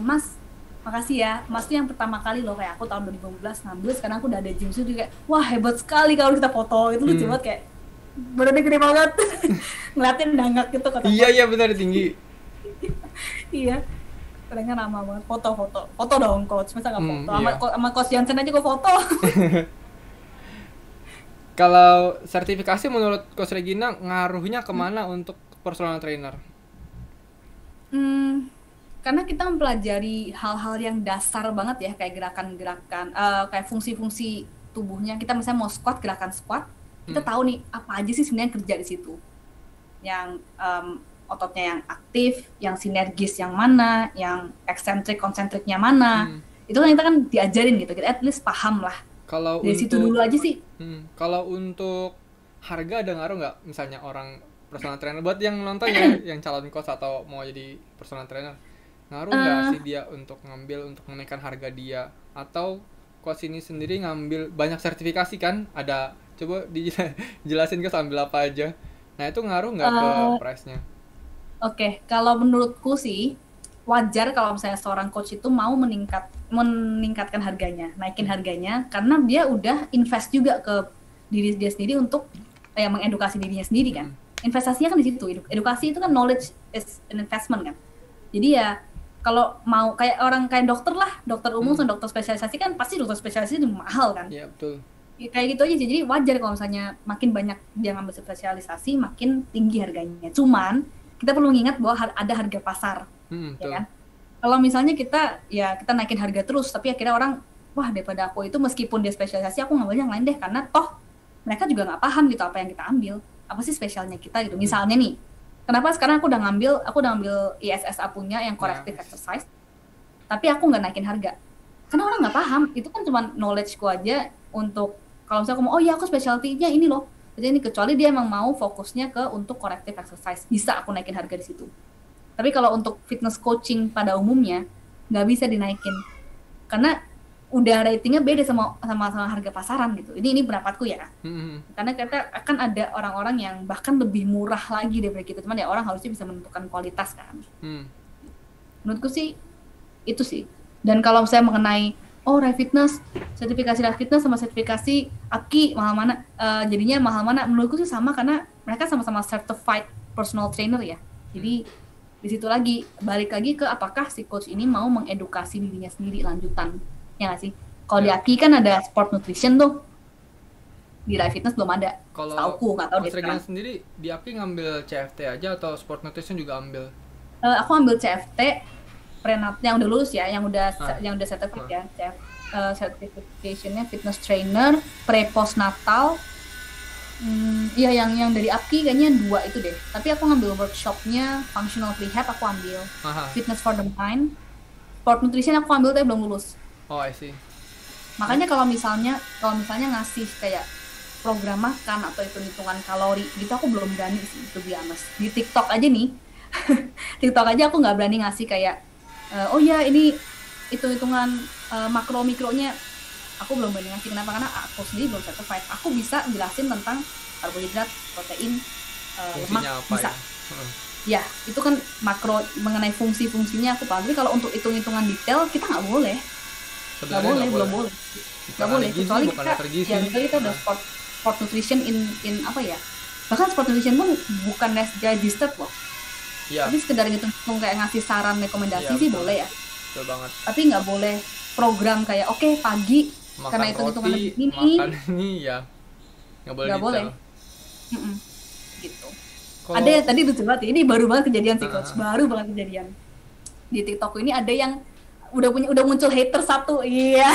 Mas makasih ya, Mas tuh yang pertama kali loh, kayak aku tahun 2015 ngambil, sekarang aku udah ada gym juga, kayak wah hebat sekali kalau kita foto, itu lucu banget, kayak badannya gede banget. Ngeliatin dangak gitu kata Iya benar, tinggi. iya, kedengar lama banget. Foto dong coach, masa nggak foto? Iya. Sama coach Jansen aja gue foto. Kalau sertifikasi menurut Coach Regina ngaruhnya kemana untuk personal trainer? Karena kita mempelajari hal-hal yang dasar banget ya, kayak gerakan-gerakan, kayak fungsi-fungsi tubuhnya. Kita misalnya mau squat, gerakan squat, kita tahu nih apa aja sih sebenarnya kerja di situ. Yang ototnya yang aktif, yang sinergis yang mana, yang eksentrik, konsentriknya mana. Itu kan kita kan diajarin gitu, kita at least paham lah. Kalau Dari situ dulu aja sih. Kalau untuk harga ada ngaruh nggak? Misalnya orang personal trainer, buat yang nonton ya, yang calon coach atau mau jadi personal trainer, ngaruh nggak sih dia untuk ngambil, untuk menaikkan harga dia? Atau coach ini sendiri ngambil banyak sertifikasi kan? Ada, coba dijelasin ke ambil apa aja. Nah itu ngaruh nggak ke price-nya? Oke, kalau menurutku sih wajar kalau misalnya seorang coach itu mau meningkatkan harganya, naikin harganya, karena dia udah invest juga ke diri dia sendiri untuk mengedukasi dirinya sendiri kan. Investasinya kan di situ. Edukasi itu kan knowledge is an investment kan. Jadi ya kalau mau kayak orang kayak dokter lah, dokter umum sama dokter spesialisasi kan pasti dokter spesialisasi itu mahal kan. Iya betul. Ya, kayak gitu aja sih. Jadi wajar kalau misalnya makin banyak dia ngambil spesialisasi, makin tinggi harganya. Cuman kita perlu mengingat bahwa ada harga pasar, ya kan? Kalau misalnya kita naikin harga terus, tapi akhirnya orang, wah daripada aku itu meskipun dia spesialisasi, aku ngambil yang lain deh, karena toh mereka juga nggak paham gitu apa yang kita ambil, apa sih spesialnya kita gitu. Misalnya nih, kenapa sekarang aku udah ngambil ISSA punya yang corrective exercise, tapi aku nggak naikin harga, karena orang nggak paham. Itu kan cuma knowledge-ku aja untuk kalau misalnya aku mau, oh iya aku specialty-nya ini loh. Jadi ini kecuali dia emang mau fokusnya ke untuk corrective exercise, bisa aku naikin harga di situ. Tapi kalau untuk fitness coaching pada umumnya nggak bisa dinaikin karena udah ratingnya beda sama harga pasaran gitu. Ini pendapatku ya. Karena kita akan ada orang-orang yang bahkan lebih murah lagi daripada kita. Cuman ya orang harusnya bisa menentukan kualitas kan. Menurutku sih itu sih. Dan kalau saya mengenai Rai Fitness, sertifikasi Rai Fitness sama sertifikasi Apki mahal mana? Jadinya mahal mana? Menurutku sih sama karena mereka sama-sama certified personal trainer ya. Jadi di situ lagi balik lagi ke apakah si coach ini mau mengedukasi dirinya sendiri lanjutan, ya nggak sih? Kalau di Apki kan ada sport nutrition tuh, di Rai Fitness belum ada. Kalau Setauku, nggak tahu Coach Regina sendiri di Apki ngambil CFT aja atau sport nutrition juga ambil? Aku ambil CFT prenatal yang udah lulus ya, yang udah certified ya, certificationnya fitness trainer pre postnatal. Iya yang dari Apki kayaknya 2 itu deh. Tapi aku ngambil workshopnya functional rehab, aku ambil fitness for the mind. Sport nutrition aku ambil tapi belum lulus. Oh I see. Makanya kalau misalnya ngasih kayak program makan atau hitungan kalori gitu, aku belum berani sih, to be honest. Di TikTok aja nih, TikTok aja aku nggak berani ngasih kayak oh ya ini hitungan makro mikronya aku belum berani ngasih. Kenapa? Karena aku sendiri belum certified. Aku bisa jelasin tentang karbohidrat, protein, lemak, Fungsinya apa bisa. ya? Heeh. Ya, itu kan makro mengenai fungsi-fungsinya aku paham. Tapi kalau untuk hitung-hitungan detail kita nggak boleh. Nggak Sebenarnya boleh, nggak belum boleh. boleh. Bukan Nggak ahli boleh. gizi, Kecuali bukan kita, dokter gizi. ya kecuali kita udah Nah, sport nutrition in apa ya. Bahkan sport nutrition pun bukan registered loh. iya, Tapi sekedar ngitung kayak ngasih saran rekomendasi iya sih betul. boleh ya. Betul banget. Tapi nggak boleh program kayak oke pagi karena Makan hitung-hitungan roti, begini, makan ini ya nggak boleh nggak boleh. detail. Mm-mm. Gitu. Kalau Ada tadi lucu banget ya, ini baru banget kejadian sih coach, Heeh. baru banget kejadian di TikTok ini ada yang udah muncul hater satu, iya.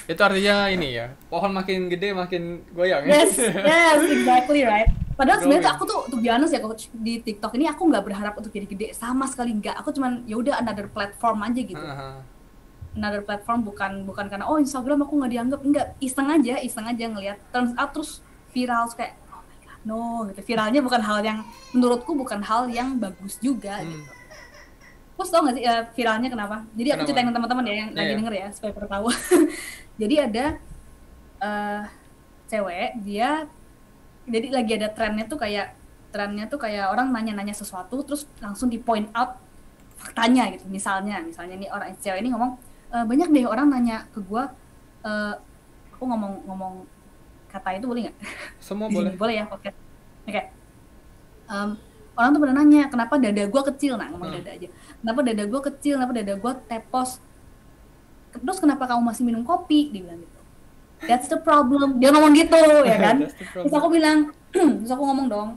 itu artinya ini ya, pohon makin gede makin goyang ya. Yes, yes, exactly right. Padahal sebenarnya tuh Growing. aku tuh to be honest ya coach, di TikTok ini aku nggak berharap untuk jadi gede sama sekali nggak. Aku cuman ya udah another platform aja gitu. Heeh. Another platform bukan karena oh Instagram aku nggak dianggap, enggak, iseng aja ngelihat turns out terus viral terus kayak oh my god no gitu. Viralnya bukan hal yang menurutku bukan hal yang bagus juga Hmm. gitu. Terus tau gak sih viralnya kenapa? Jadi aku Kenapa? ceritain ke teman-teman ya yang Iya, lagi iya. denger ya supaya pada tahu. Jadi ada cewek dia, jadi lagi ada trennya tuh kayak orang nanya-nanya sesuatu terus langsung di point out faktanya gitu. Misalnya nih orang cewek ini ngomong banyak deh orang nanya ke gua, aku ngomong kata itu boleh nggak? Semua Di sini boleh. boleh ya podcast. Oke. Orang tuh pernah nanya kenapa dada gua kecil, nah ngomong dada aja. Kenapa dada gua kecil, kenapa dada gua tepos? Terus kenapa kamu masih minum kopi? Dia bilang gitu. That's the problem. Dia ngomong gitu ya kan. That's the Terus problem. aku bilang, terus aku ngomong dong,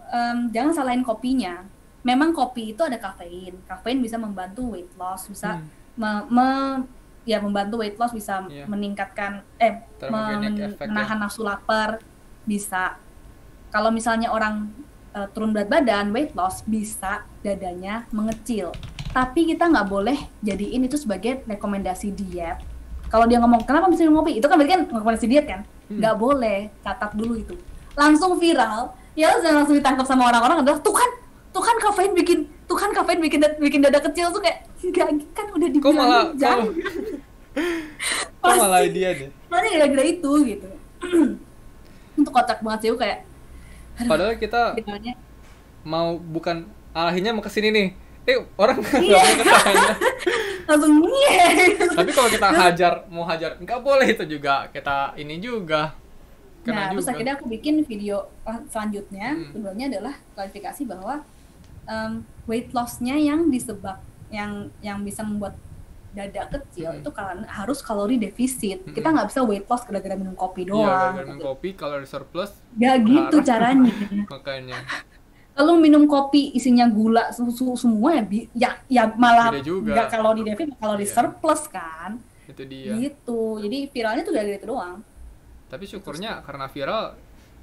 jangan salahin kopinya. Memang kopi itu ada kafein. Kafein bisa membantu weight loss, bisa ya membantu weight loss, bisa Iya. meningkatkan Thermogenic effect menahan nafsu lapar, bisa. Kalau misalnya orang turun berat badan, weight loss, bisa dadanya mengecil. Tapi kita nggak boleh jadiin itu sebagai rekomendasi diet. Kalau dia ngomong, kenapa mesti minum kopi? Itu kan berarti kan rekomendasi diet kan? Nggak boleh, catat dulu itu. Langsung viral, ya langsung ditangkap sama orang-orang adalah, tuh kan kafein bikin dada kecil tuh kayak, enggak, kan udah Kok malah dibilangin, jangan. kok malah dia deh. Soalnya gara-gara itu gitu. Itu kocak banget sih, kayak, Padahal kita finalnya. mau bukan akhirnya mau kesini nih. Orang nggak Iya. boleh kesana. Langsung Tapi kalau kita mau hajar, nggak boleh itu juga. Kita ini juga. Kena Nah, terus juga. akhirnya aku bikin video selanjutnya, keduanya adalah klarifikasi bahwa weight loss-nya yang disebab yang bisa membuat dada kecil itu harus kalori defisit. Kita nggak bisa weight loss gara-gara minum kopi Iya, doang. gara-gara minum kopi, kalori surplus. Gak gitu berharap. caranya. Makanya. Kalau minum kopi isinya gula susu semua ya malah Beda juga. nggak kalori defisit, kalori Iya. surplus kan. Itu dia. Gitu. Jadi viralnya tuh gara-gara itu doang. Tapi syukurnya karena viral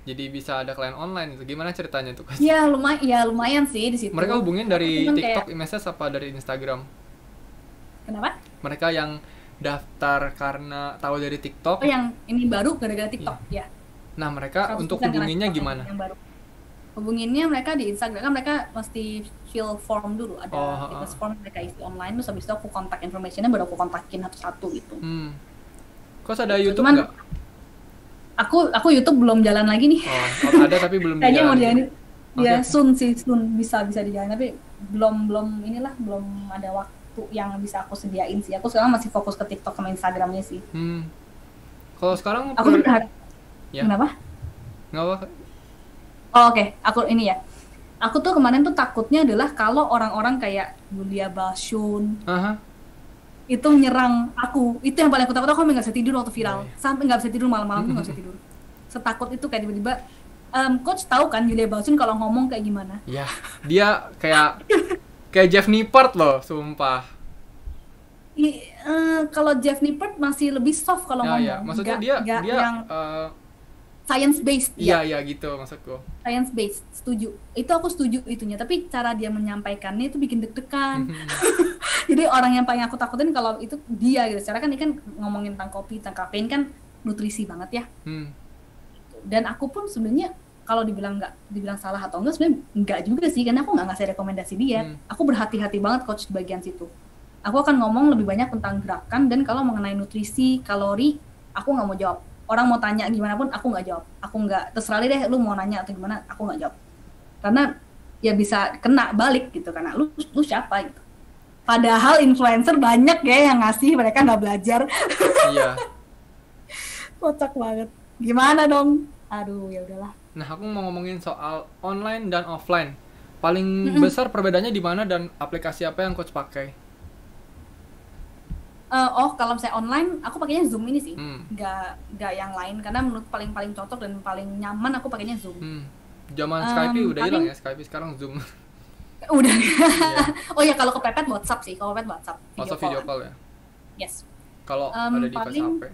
jadi bisa ada klien online itu. Gimana ceritanya tuh? Ya lumayan sih di situ. Mereka hubungin dari Cuman TikTok kayak, message apa dari Instagram? kenapa? Mereka yang daftar karena tahu dari TikTok. Oh yang ini baru gara-gara TikTok ya. Nah, mereka 100% untuk karena hubunginnya TikTok gimana? yang baru. Hubunginnya mereka di Instagram kan mereka mesti fill form dulu, ada request form mereka isi online, terus habis itu aku kontak informationnya baru aku kontakin satu-satu gitu. Kok ada YouTube Cuman nggak? aku YouTube belum jalan lagi nih. Oh, ada tapi belum Kayaknya mau dijalanin. dijalanin. Ya soon bisa dijalan, tapi belum ada waktu yang bisa aku sediain sih. Aku sekarang masih fokus ke TikTok sama Instagramnya sih. Kalau sekarang Aku berharap. Ya. Kenapa? Nggak apa. Oh, oke. Aku ini ya. Aku tuh kemarin tuh takutnya adalah kalau orang-orang kayak Julia Balchun itu nyerang aku. Itu yang paling aku takut. Aku nggak bisa tidur waktu viral. Sampai nggak bisa tidur malam-malam tuh nggak bisa tidur. Setakut itu kayak tiba-tiba. Coach tahu kan Julia Balchun kalau ngomong kayak gimana? Ya, dia kayak Jeff Nippert loh, sumpah. Kalau Jeff Nippert masih lebih soft kalau ngomong. Ya, maksudnya dia yang science based. Iya gitu maksudku. Science based, setuju. Itu aku setuju itunya, tapi cara dia menyampaikannya itu bikin deg-degan. Jadi orang yang paling aku takutin kalau itu dia gitu. Secara kan ini kan ngomongin tentang kopi, tentang kafein kan nutrisi banget ya. Dan aku pun sebenarnya kalau dibilang salah atau enggak, sebenarnya enggak juga sih, karena aku nggak ngasih rekomendasi diet. Aku berhati-hati banget coach di bagian situ. Aku akan ngomong lebih banyak tentang gerakan dan kalau mengenai nutrisi, kalori, aku nggak mau jawab. Orang mau tanya gimana pun aku nggak jawab. Aku nggak, terserah deh lu mau nanya atau gimana, aku nggak jawab. Karena ya bisa kena balik gitu, karena lu siapa gitu. Padahal influencer banyak ya yang ngasih, mereka nggak belajar. Iya. Kocak banget. Gimana dong? Aduh, ya udahlah. Nah, aku mau ngomongin soal online dan offline. Paling Mm-mm. besar perbedaannya di mana dan aplikasi apa yang coach pakai? Kalau misalnya online, aku pakainya Zoom ini sih, Hmm. nggak yang lain, karena menurut paling cocok dan paling nyaman aku pakainya Zoom. Zaman Skype udah hilang Paling ya, Skype sekarang Zoom. udah. Iya. Oh ya, kalau kepepet WhatsApp sih, kalau kepepet WhatsApp, Also video video call. call ya. Yes. Kalau ada device Paling HP.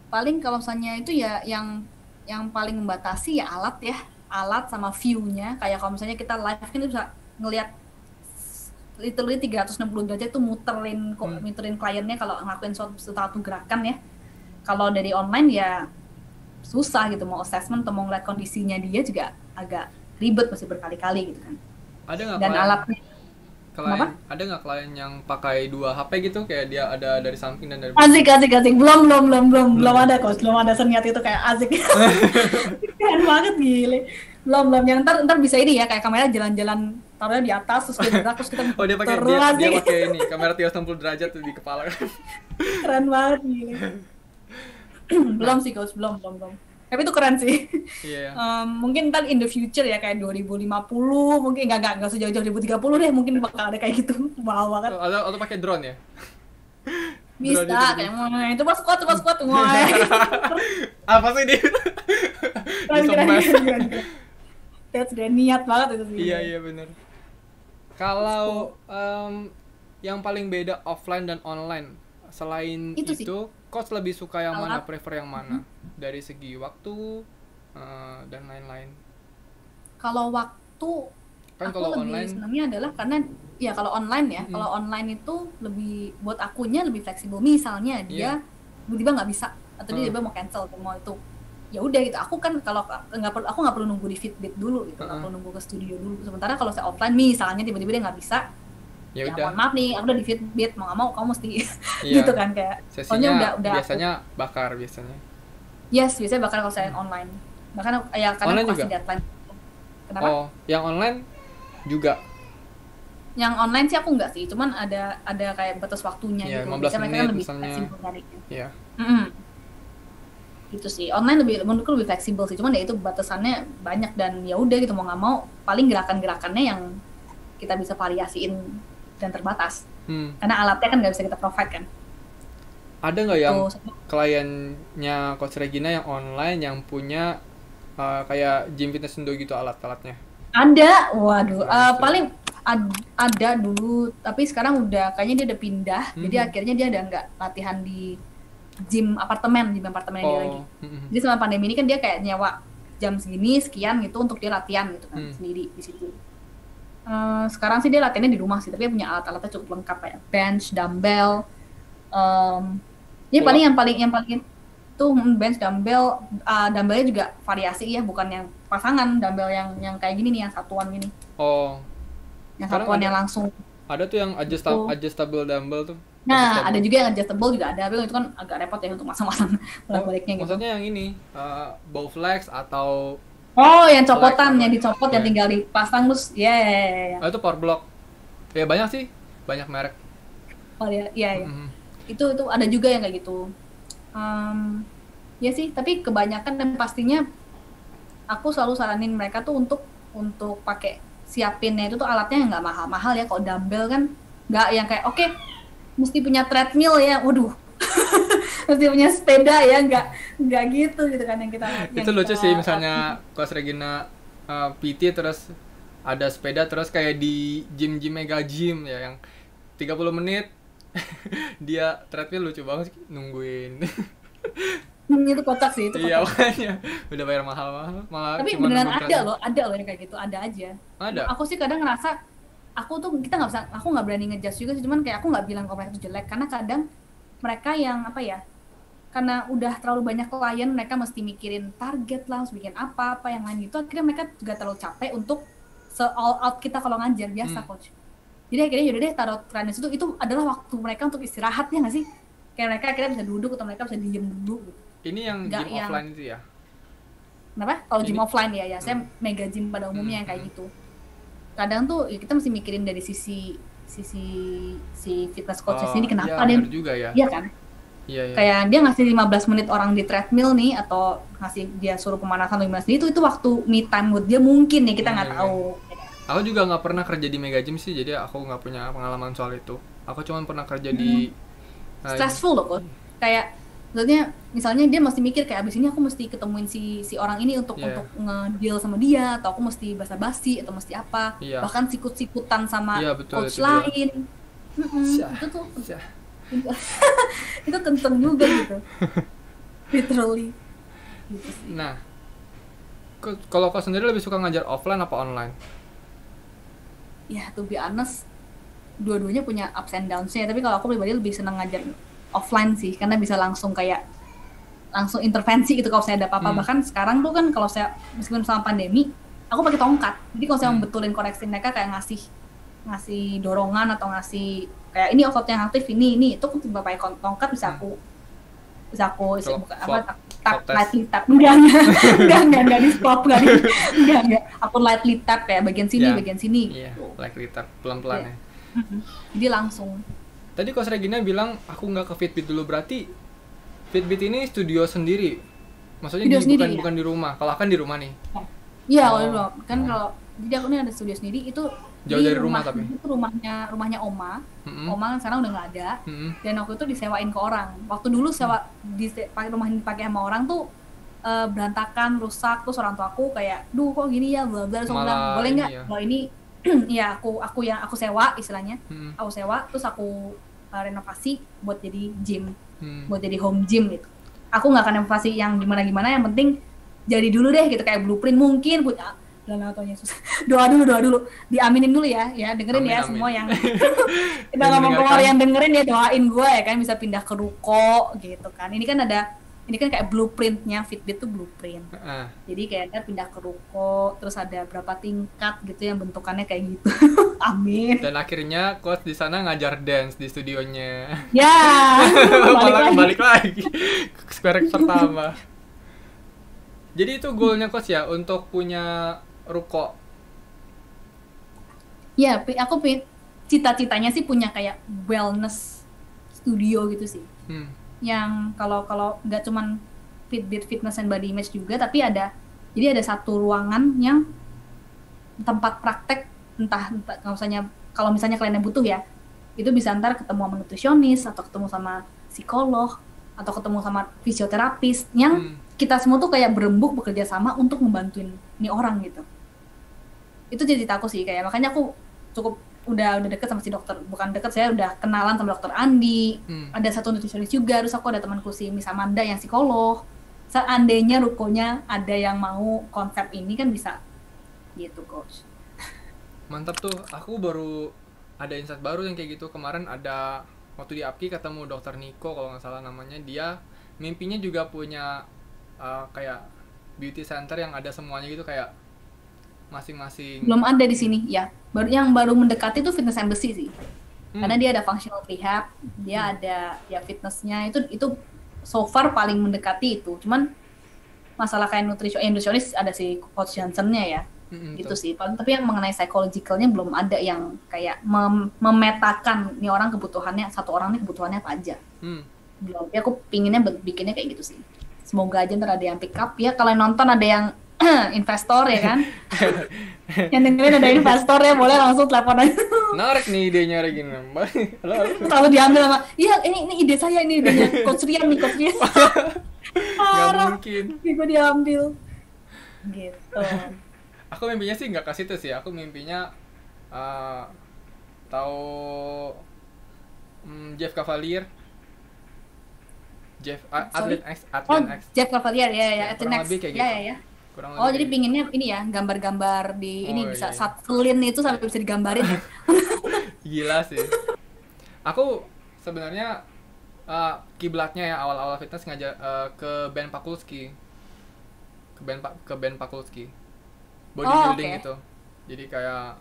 paling kalau misalnya itu ya yang paling membatasi ya alat sama view-nya. Kayak kalau misalnya kita live kan bisa ngelihat literally 360 derajat itu muterin kliennya kalau ngelakuin suatu gerakan ya. Kalau dari online ya susah gitu, mau assessment atau mau ngeliat kondisinya dia juga agak ribet, mesti berkali-kali gitu kan. Ada nggak Dan alatnya apa? ada nggak klien yang pakai 2 HP gitu, kayak dia ada dari samping dan dari Asik. Belum ada coach, belum ada seniat itu kayak asik. Keren banget gile. Belum yang ntar bisa ini ya, kayak kamera jalan-jalan taruhnya di atas terus dia gerak terus kita Oh, dia pakai terus dia asik. pakai ini kamera 360 derajat tuh di kepala. Keren banget gile. Belum sih coach, belum. Tapi itu keren sih. Iya. Mungkin ntar in the future ya, kayak 2050 mungkin, nggak sejauh-jauh 2030 deh, mungkin bakal ada kayak gitu. Wow banget. Atau pakai drone ya? Bisa Drone itu kayak itu pas squat semua. apa sih dia? Keren. That's the niat banget itu sih. Iya benar. Kalau yang paling beda offline dan online, selain Itu itu, sih. coach lebih suka yang mana, Alat. prefer yang mana dari segi waktu dan lain-lain. Kalau waktu, Kan aku kalau lebih online senangnya adalah karena ya kalau online ya, kalau online itu lebih buat akunya lebih fleksibel. Misalnya dia tiba-tiba nggak bisa atau dia tiba-tiba mau cancel atau mau itu, ya udah gitu. Aku kan kalau aku nggak perlu nunggu di Fitbit dulu gitu, nggak perlu nunggu ke studio dulu. Sementara kalau saya offline misalnya tiba-tiba dia nggak bisa, ya ya udah. mohon maaf nih, aku udah di Fitbit, mau nggak mau kamu mesti Iya. gitu kan, kayak Sesinya udah biasanya bakar biasanya. yes, biasanya bakal kalau saya online, bahkan ya karena Online aku kasih juga? deadline. Kenapa? Oh, yang online juga. Yang online sih aku nggak sih, cuman ada kayak batas waktunya Iya, gitu. 15 Biasanya mereka kan menit lebih misalnya. fleksibel nyarinya. Iya. Gitu sih. Online menurutku lebih fleksibel sih, cuman ya itu batasannya banyak dan ya udah gitu, mau nggak mau paling gerakan-gerakannya yang kita bisa variasiin dan terbatas. Karena alatnya kan nggak bisa kita provide kan. Ada nggak yang Tuh, kliennya Coach Regina yang online yang punya kayak gym fitness Indo gitu alat-alatnya? ada, waduh, Nah, itu. paling ada dulu, tapi sekarang udah kayaknya dia udah pindah, jadi akhirnya dia udah nggak latihan di gym apartemen dia lagi. Jadi selama pandemi ini kan dia kayak nyewa jam segini sekian gitu untuk dia latihan gitu kan sendiri di situ. Sekarang sih dia latihannya di rumah sih, tapi dia punya alat-alatnya cukup lengkap kayak bench, dumbbell. Ini paling yang paling itu bench, dumbbell, dumbbellnya juga variasi ya, bukan yang pasangan dumbbell yang kayak gini nih, yang satuan gini. Oh. Yang Sekarang satuan ada- yang langsung. Ada tuh yang adjustable dumbbell tuh. Nah, Adjustable. ada juga yang adjustable juga ada, tapi itu kan agak repot ya untuk masang-masang bolak-baliknya gitu. Maksudnya yang ini bow flex atau Oh, yang copotan, Flex, yang dicopot, yang iya. tinggal dipasang terus, ya. itu power block. Ya banyak sih, banyak merek. Oh ya. Itu ada juga yang kayak gitu. Ya sih, tapi kebanyakan dan pastinya aku selalu saranin mereka tuh untuk pakai siapinnya itu tuh alatnya yang nggak mahal-mahal ya. Kalau dumbbell kan nggak yang kayak oke, mesti punya treadmill ya, waduh. Mesti punya sepeda ya, nggak gitu kan yang kita. Itu lucu sih, misalnya Coach Regina PT terus ada sepeda, terus kayak di gym mega gym ya yang 30 menit dia treadmill, lucu banget sih, nungguin. Itu kocak sih, itu Iya, kocak. makanya udah bayar mahal-mahal malah Tapi cuma beneran nungguin ada loh yang kayak gitu, ada aja. Ada. Aku sih kadang ngerasa aku nggak berani ngejudge juga sih, cuman kayak aku nggak bilang kalau mereka itu jelek, karena kadang mereka yang apa ya, karena udah terlalu banyak klien, mereka mesti mikirin target lah, harus bikin apa yang lain gitu, akhirnya mereka juga terlalu capek untuk all out kita kalau ngajar biasa coach. Jadi akhirnya yaudah deh taruh training itu adalah waktu mereka untuk istirahat, ya nggak sih? kayak mereka akhirnya bisa duduk atau mereka bisa diem dulu gitu. Ini yang Nggak gym yang offline itu ya? kenapa kalau gym Ini offline ya saya mega gym pada umumnya yang kayak gitu. Kadang tuh ya kita mesti mikirin dari sisi sisi si fitness coach Oh, sini iya kenapa dia, benar juga ya. iya kan, Iya, iya. kayak dia ngasih 15 menit orang di treadmill nih atau ngasih dia suruh pemanasan 15 menit itu waktu me time buat dia mungkin ya kita nggak Iya, iya. tahu. Aku juga nggak pernah kerja di mega gym sih, jadi aku nggak punya pengalaman soal itu. Aku cuma pernah kerja di Stressful loh kok, kayak maksudnya misalnya dia mesti mikir kayak abis ini aku mesti ketemuin si orang ini untuk Iya. nge-deal sama dia atau aku mesti basa-basi atau mesti apa, Iya. bahkan sikut-sikutan sama Iya, betul, coach itu dia. lain. Syah, Itu tuh syah. itu kenceng juga gitu literally gitu sih. Nah, kalau kau sendiri lebih suka ngajar offline apa online? Ya to be honest dua-duanya punya ups and downs-nya, tapi kalau aku pribadi lebih senang ngajar offline sih karena bisa langsung kayak langsung intervensi gitu kalau saya ada apa-apa. Bahkan sekarang tuh kan kalau saya meskipun sama pandemi aku pakai tongkat, jadi kalau saya membetulin koreksi mereka kayak ngasih dorongan atau ngasih kayak ini otot yang aktif ini itu aku tiba pakai tongkat bisa aku Kalau buka swab- apa swab test. lightly tap enggak di stop enggak aku lightly tap kayak bagian sini Ya. bagian sini Iya, gitu. like retard, pelan-pelan Iya. ya. Jadi langsung Tadi Coach Regina bilang aku nggak ke Fitbit dulu, berarti Fitbit ini studio sendiri. Maksudnya Studio sendiri, ya? bukan di rumah. Kalau akan di rumah nih. iya Oh. kalau dulu kan kalau jadi aku ini ada studio sendiri itu Jauh di dari rumah tapi? itu rumahnya Oma. Mm-mm. Oma kan sekarang udah nggak ada. Mm-mm. Dan waktu itu disewain ke orang. Waktu dulu sewa pakai rumah ini dipakai sama orang tuh berantakan, rusak, terus orang tua aku kayak, duh kok gini ya, bla bla, terus aku Malah bilang boleh ini nggak ya. kalau ini ya aku sewa istilahnya, Mm-mm. aku sewa terus aku renovasi buat jadi gym, Hmm. buat jadi home gym gitu. Aku nggak akan renovasi yang gimana yang penting jadi dulu deh gitu kayak blueprint mungkin punya dalam atau Yesus doa dulu diaminin dulu ya dengerin Amin, ya amin. semua yang kita Yang ngomong mendengarkan. yang dengerin ya doain gue ya kan bisa pindah ke ruko gitu kan. Ini kan kayak blueprintnya Fitbit tuh blueprint. Ah. Jadi kayaknya pindah ke ruko, terus ada berapa tingkat gitu yang bentukannya kayak gitu. Amin. Dan akhirnya Coach di sana ngajar dance di studionya. Ya. Malah lagi. balik lagi ke square pertama. Jadi itu goalnya Coach ya untuk punya ruko. Ya, aku cita-citanya sih punya kayak wellness studio gitu sih. Hmm. Yang kalau nggak cuman Fitbit fitness and body image juga, tapi ada satu ruangan yang tempat praktek entah kalau misalnya kalian yang butuh ya, itu bisa ntar ketemu sama nutrisionis atau ketemu sama psikolog atau ketemu sama fisioterapis yang kita semua tuh kayak berembuk bekerja sama untuk membantuin nih orang gitu. Itu jadi aku sih kayak makanya aku cukup udah deket sama si dokter, bukan deket, saya udah kenalan sama dokter Andi. Ada satu nutrisionis juga, terus aku ada temanku si Miss Amanda yang psikolog. Seandainya rukonya ada yang mau konsep ini kan bisa gitu coach. Mantap tuh, aku baru ada insight baru yang kayak gitu. Kemarin ada waktu di APKI ketemu dokter Niko kalau nggak salah namanya. Dia mimpinya juga punya kayak beauty center yang ada semuanya gitu, kayak masing-masing. Belum ada di sini ya. Yang baru mendekati itu Fitness Embassy sih. Karena dia ada functional rehab, dia ada ya fitnessnya itu so far paling mendekati itu. Cuman masalah kayak nutrisionis ada si Coach Johnson-nya ya. Gitu sih. Tapi yang mengenai psychological-nya belum ada yang kayak memetakan nih orang kebutuhannya, satu orang nih kebutuhannya apa aja. Belum. Ya aku pinginnya bikinnya kayak gitu sih. Semoga aja ntar ada yang pick up ya. Kalau yang nonton ada yang investor ya kan. Yang dengerin ada investor ya, boleh langsung telepon aja. Menarik nih idenya Regina. Kalau diambil sama, iya ini ide saya, ini idenya Coach Rian nih, Coach Rian. Nggak mungkin. Gue diambil. Gitu. Aku mimpinya sih nggak ke situ sih. Aku mimpinya tahu Jeff Cavalier. Atlet X. Jeff Cavalier ya, Kurang Next. lebih kayak Ya, gitu. ya. Kurang Oh, lebih jadi kayak pinginnya ini ya, gambar-gambar di ini Oh, bisa iya. satelit itu sampai bisa digambarin. Gila sih. Aku sebenarnya kiblatnya ya awal-awal fitness ngajak ke Ben Pakulski. Ke Ben Pakulski. Bodybuilding oke. gitu. Jadi kayak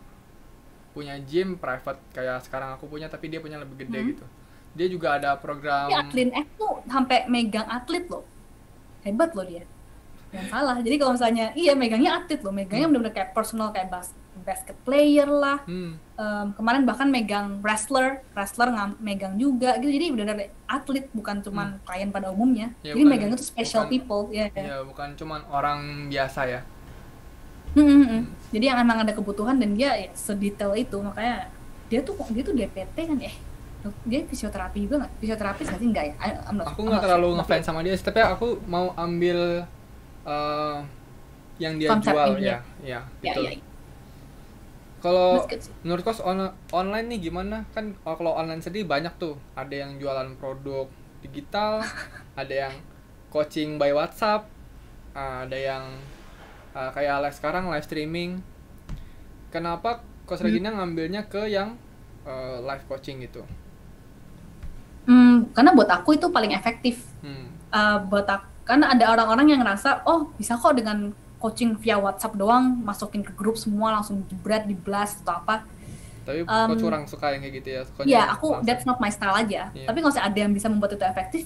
punya gym private kayak sekarang aku punya, tapi dia punya lebih gede gitu. Dia juga ada program. Ini Atlin X tuh sampai megang atlet loh. Hebat loh dia. Yang salah. Jadi kalau misalnya iya megangnya atlet loh, megangnya benar-benar kayak personal kayak basket player lah. Kemarin bahkan megang wrestler megang juga gitu. Jadi benar-benar atlet, bukan cuman klien pada umumnya. Ya, jadi bukan, megang itu special people ya. Ya, bukan cuman orang biasa ya. Jadi yang emang ada kebutuhan dan dia ya, sedetail itu, makanya dia tuh DPT kan ya. Dia fisioterapi juga nggak? Fisioterapis nggak sih? Enggak ya? Aku nggak terlalu ngefans sama dia, tapi aku mau ambil yang dia jual ya gitu. Kalau menurut Kos online nih gimana? Kan kalau online sendiri banyak tuh, ada yang jualan produk digital, ada yang coaching by WhatsApp, ada yang kayak Alex sekarang live streaming. Kenapa Kos Regina ngambilnya ke yang live coaching gitu? Karena buat aku itu paling efektif. Karena ada orang-orang yang ngerasa, oh bisa kok dengan coaching via WhatsApp doang, masukin ke grup semua langsung jebret, di blast atau apa. Tapi kok kurang suka yang kayak gitu ya? Iya, aku that's not my style aja. Yeah. Tapi kalau ada yang bisa membuat itu efektif,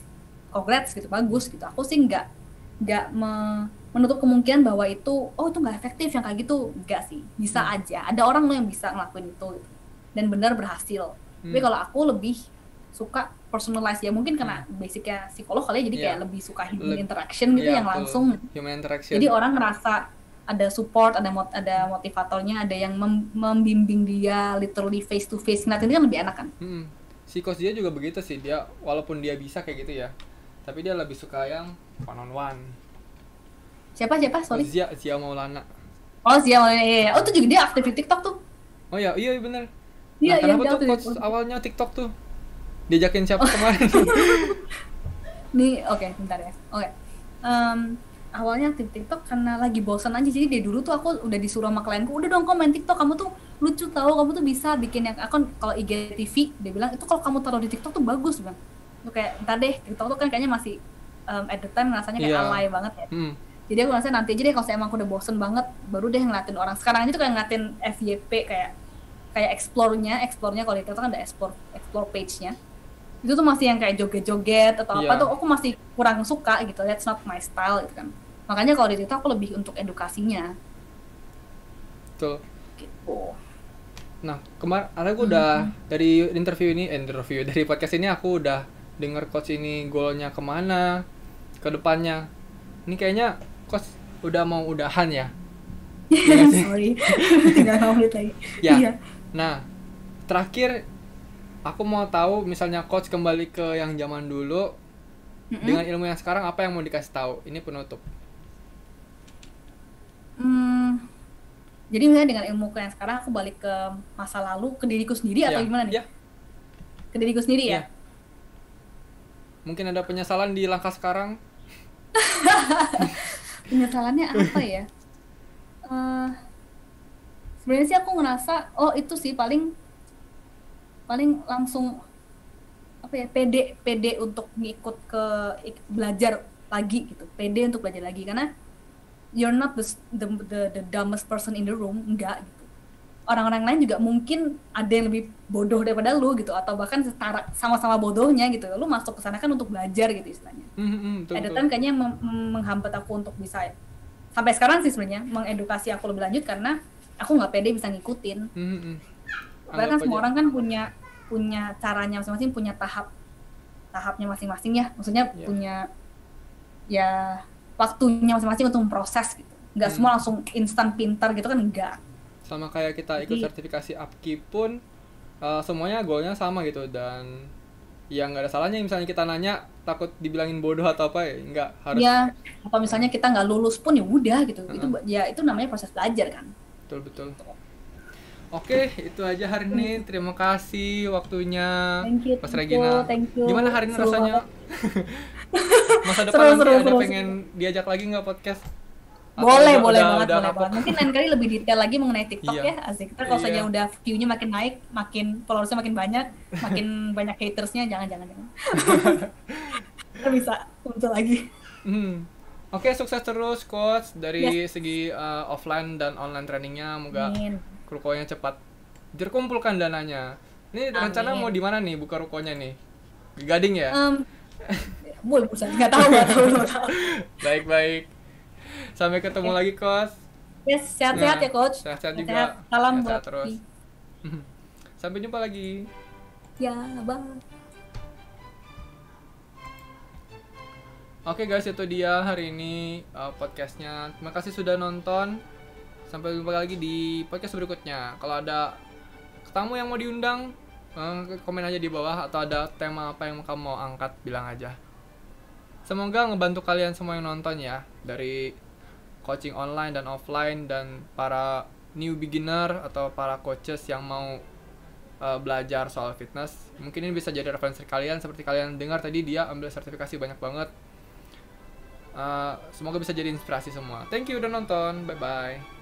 congrats gitu, bagus gitu. Aku sih nggak menutup kemungkinan bahwa itu nggak efektif yang kayak gitu, nggak sih. Bisa aja. Ada orang yang bisa ngelakuin itu gitu, dan benar berhasil. Tapi kalau aku lebih suka personalize ya, mungkin karena basicnya psikolog kali ya, jadi kayak lebih suka human interaction gitu, yang langsung. Human interaction. Jadi orang ngerasa ada support, ada motivatornya, ada yang membimbing dia literally face to face. Nah, ini kan lebih enak kan. Si Coach dia juga begitu sih, dia walaupun dia bisa kayak gitu ya, tapi dia lebih suka yang one on one. Siapa sorry? Zia Maulana. Zia Maulana, iya. Tuh juga dia aktif di TikTok tuh. Oh iya bener. Iya, kenapa tuh Coach awalnya TikTok tuh? Diajakin siapa kemarin? Nih, oke, bentar ya. Oke. Awalnya aktif TikTok karena lagi bosan aja. Jadi dari dulu tuh aku udah disuruh sama klienku, udah dong komen TikTok, kamu tuh lucu tau, kamu tuh bisa bikin yang akun. Kalau IGTV dia bilang itu kalau kamu taruh di TikTok tuh bagus, Bang. Tuh kayak entar deh, TikTok tuh kan kayaknya masih at the time rasanya kayak alay banget ya. Jadi aku ngerasa nanti aja deh, kalau saya emang aku udah bosen banget, baru deh ngeliatin orang. Sekarang aja tuh kayak ngeliatin FYP, kayak explore-nya kalau di TikTok kan ada explore page-nya. Itu tuh masih yang kayak joget-joget atau apa tuh aku masih kurang suka gitu. That's not my style gitu kan. Makanya kalau di TikTok aku lebih untuk edukasinya. Betul. Gitu. Nah, kemarin aku udah dari interview dari podcast ini aku udah denger Coach ini goalnya kemana ke depannya. Ini kayaknya Coach udah mau udahan ya. Sorry. Tinggal 5 menit lagi. Iya. Nah, terakhir aku mau tahu, misalnya Coach kembali ke yang zaman dulu dengan ilmu yang sekarang, apa yang mau dikasih tahu? Ini penutup. Jadi misalnya dengan ilmu yang sekarang aku balik ke masa lalu, ke diriku sendiri atau gimana nih? Ke diriku sendiri ya? Mungkin ada penyesalan di langkah sekarang? Penyesalannya apa ya? Sebenarnya sih aku ngerasa itu sih paling langsung apa ya, pede untuk ngikut ke belajar lagi gitu, pede untuk belajar lagi, karena you're not the dumbest person in the room, enggak gitu. Orang-orang lain juga mungkin ada yang lebih bodoh daripada lu gitu, atau bahkan setara sama-sama bodohnya gitu. Lu masuk ke sana kan untuk belajar gitu istilahnya. Ada kan kayaknya menghambat aku untuk bisa sampai sekarang sih sebenarnya mengedukasi aku lebih lanjut, karena aku nggak pede bisa ngikutin. Karena kan semua orang kan punya caranya masing-masing, punya tahapnya masing-masing ya. Maksudnya punya ya waktunya masing-masing untuk memproses gitu. Nggak semua langsung instan pintar gitu kan, enggak. Sama kayak kita ikut sertifikasi Upkeep pun semuanya goalnya sama gitu, dan ya nggak ada salahnya misalnya kita nanya takut dibilangin bodoh atau apa, ya nggak harus. Ya, atau misalnya kita nggak lulus pun ya udah gitu. Itu namanya proses belajar kan. Betul. Oke, itu aja hari ini. Terima kasih waktunya, Mas Regina. Thank you. Gimana hari ini rasanya? Masa depan nanti ada pengen diajak lagi nggak podcast? Boleh banget. Mungkin lain kali lebih detail lagi mengenai TikTok ya, asik. Ntar kalau saja udah view-nya makin naik, makin followersnya makin banyak, makin banyak hatersnya, jangan. Kita bisa muncul lagi. Oke, sukses terus Coach dari segi offline dan online trainingnya. Moga rukonya cepat terkumpulkan dananya. Ini rencana mau di mana nih buka rukonya nih? Gading ya? Boleh bisa, nggak tahu. Baik. Sampai ketemu lagi, Coach. Yes, sehat-sehat ya coach. Sehat-sehat juga. Salam Sehat buat terus. Sampai jumpa lagi. ya, bye. Oke guys, itu dia hari ini podcastnya. Terima kasih sudah nonton. Sampai jumpa lagi di podcast berikutnya. Kalau ada tamu yang mau diundang, komen aja di bawah. Atau ada tema apa yang kamu mau angkat, bilang aja. Semoga ngebantu kalian semua yang nonton ya. Dari coaching online dan offline, dan para new beginner atau para coaches yang mau belajar soal fitness. Mungkin ini bisa jadi referensi kalian. Seperti kalian dengar tadi, dia ambil sertifikasi banyak banget. Semoga bisa jadi inspirasi semua. Thank you udah nonton. Bye bye.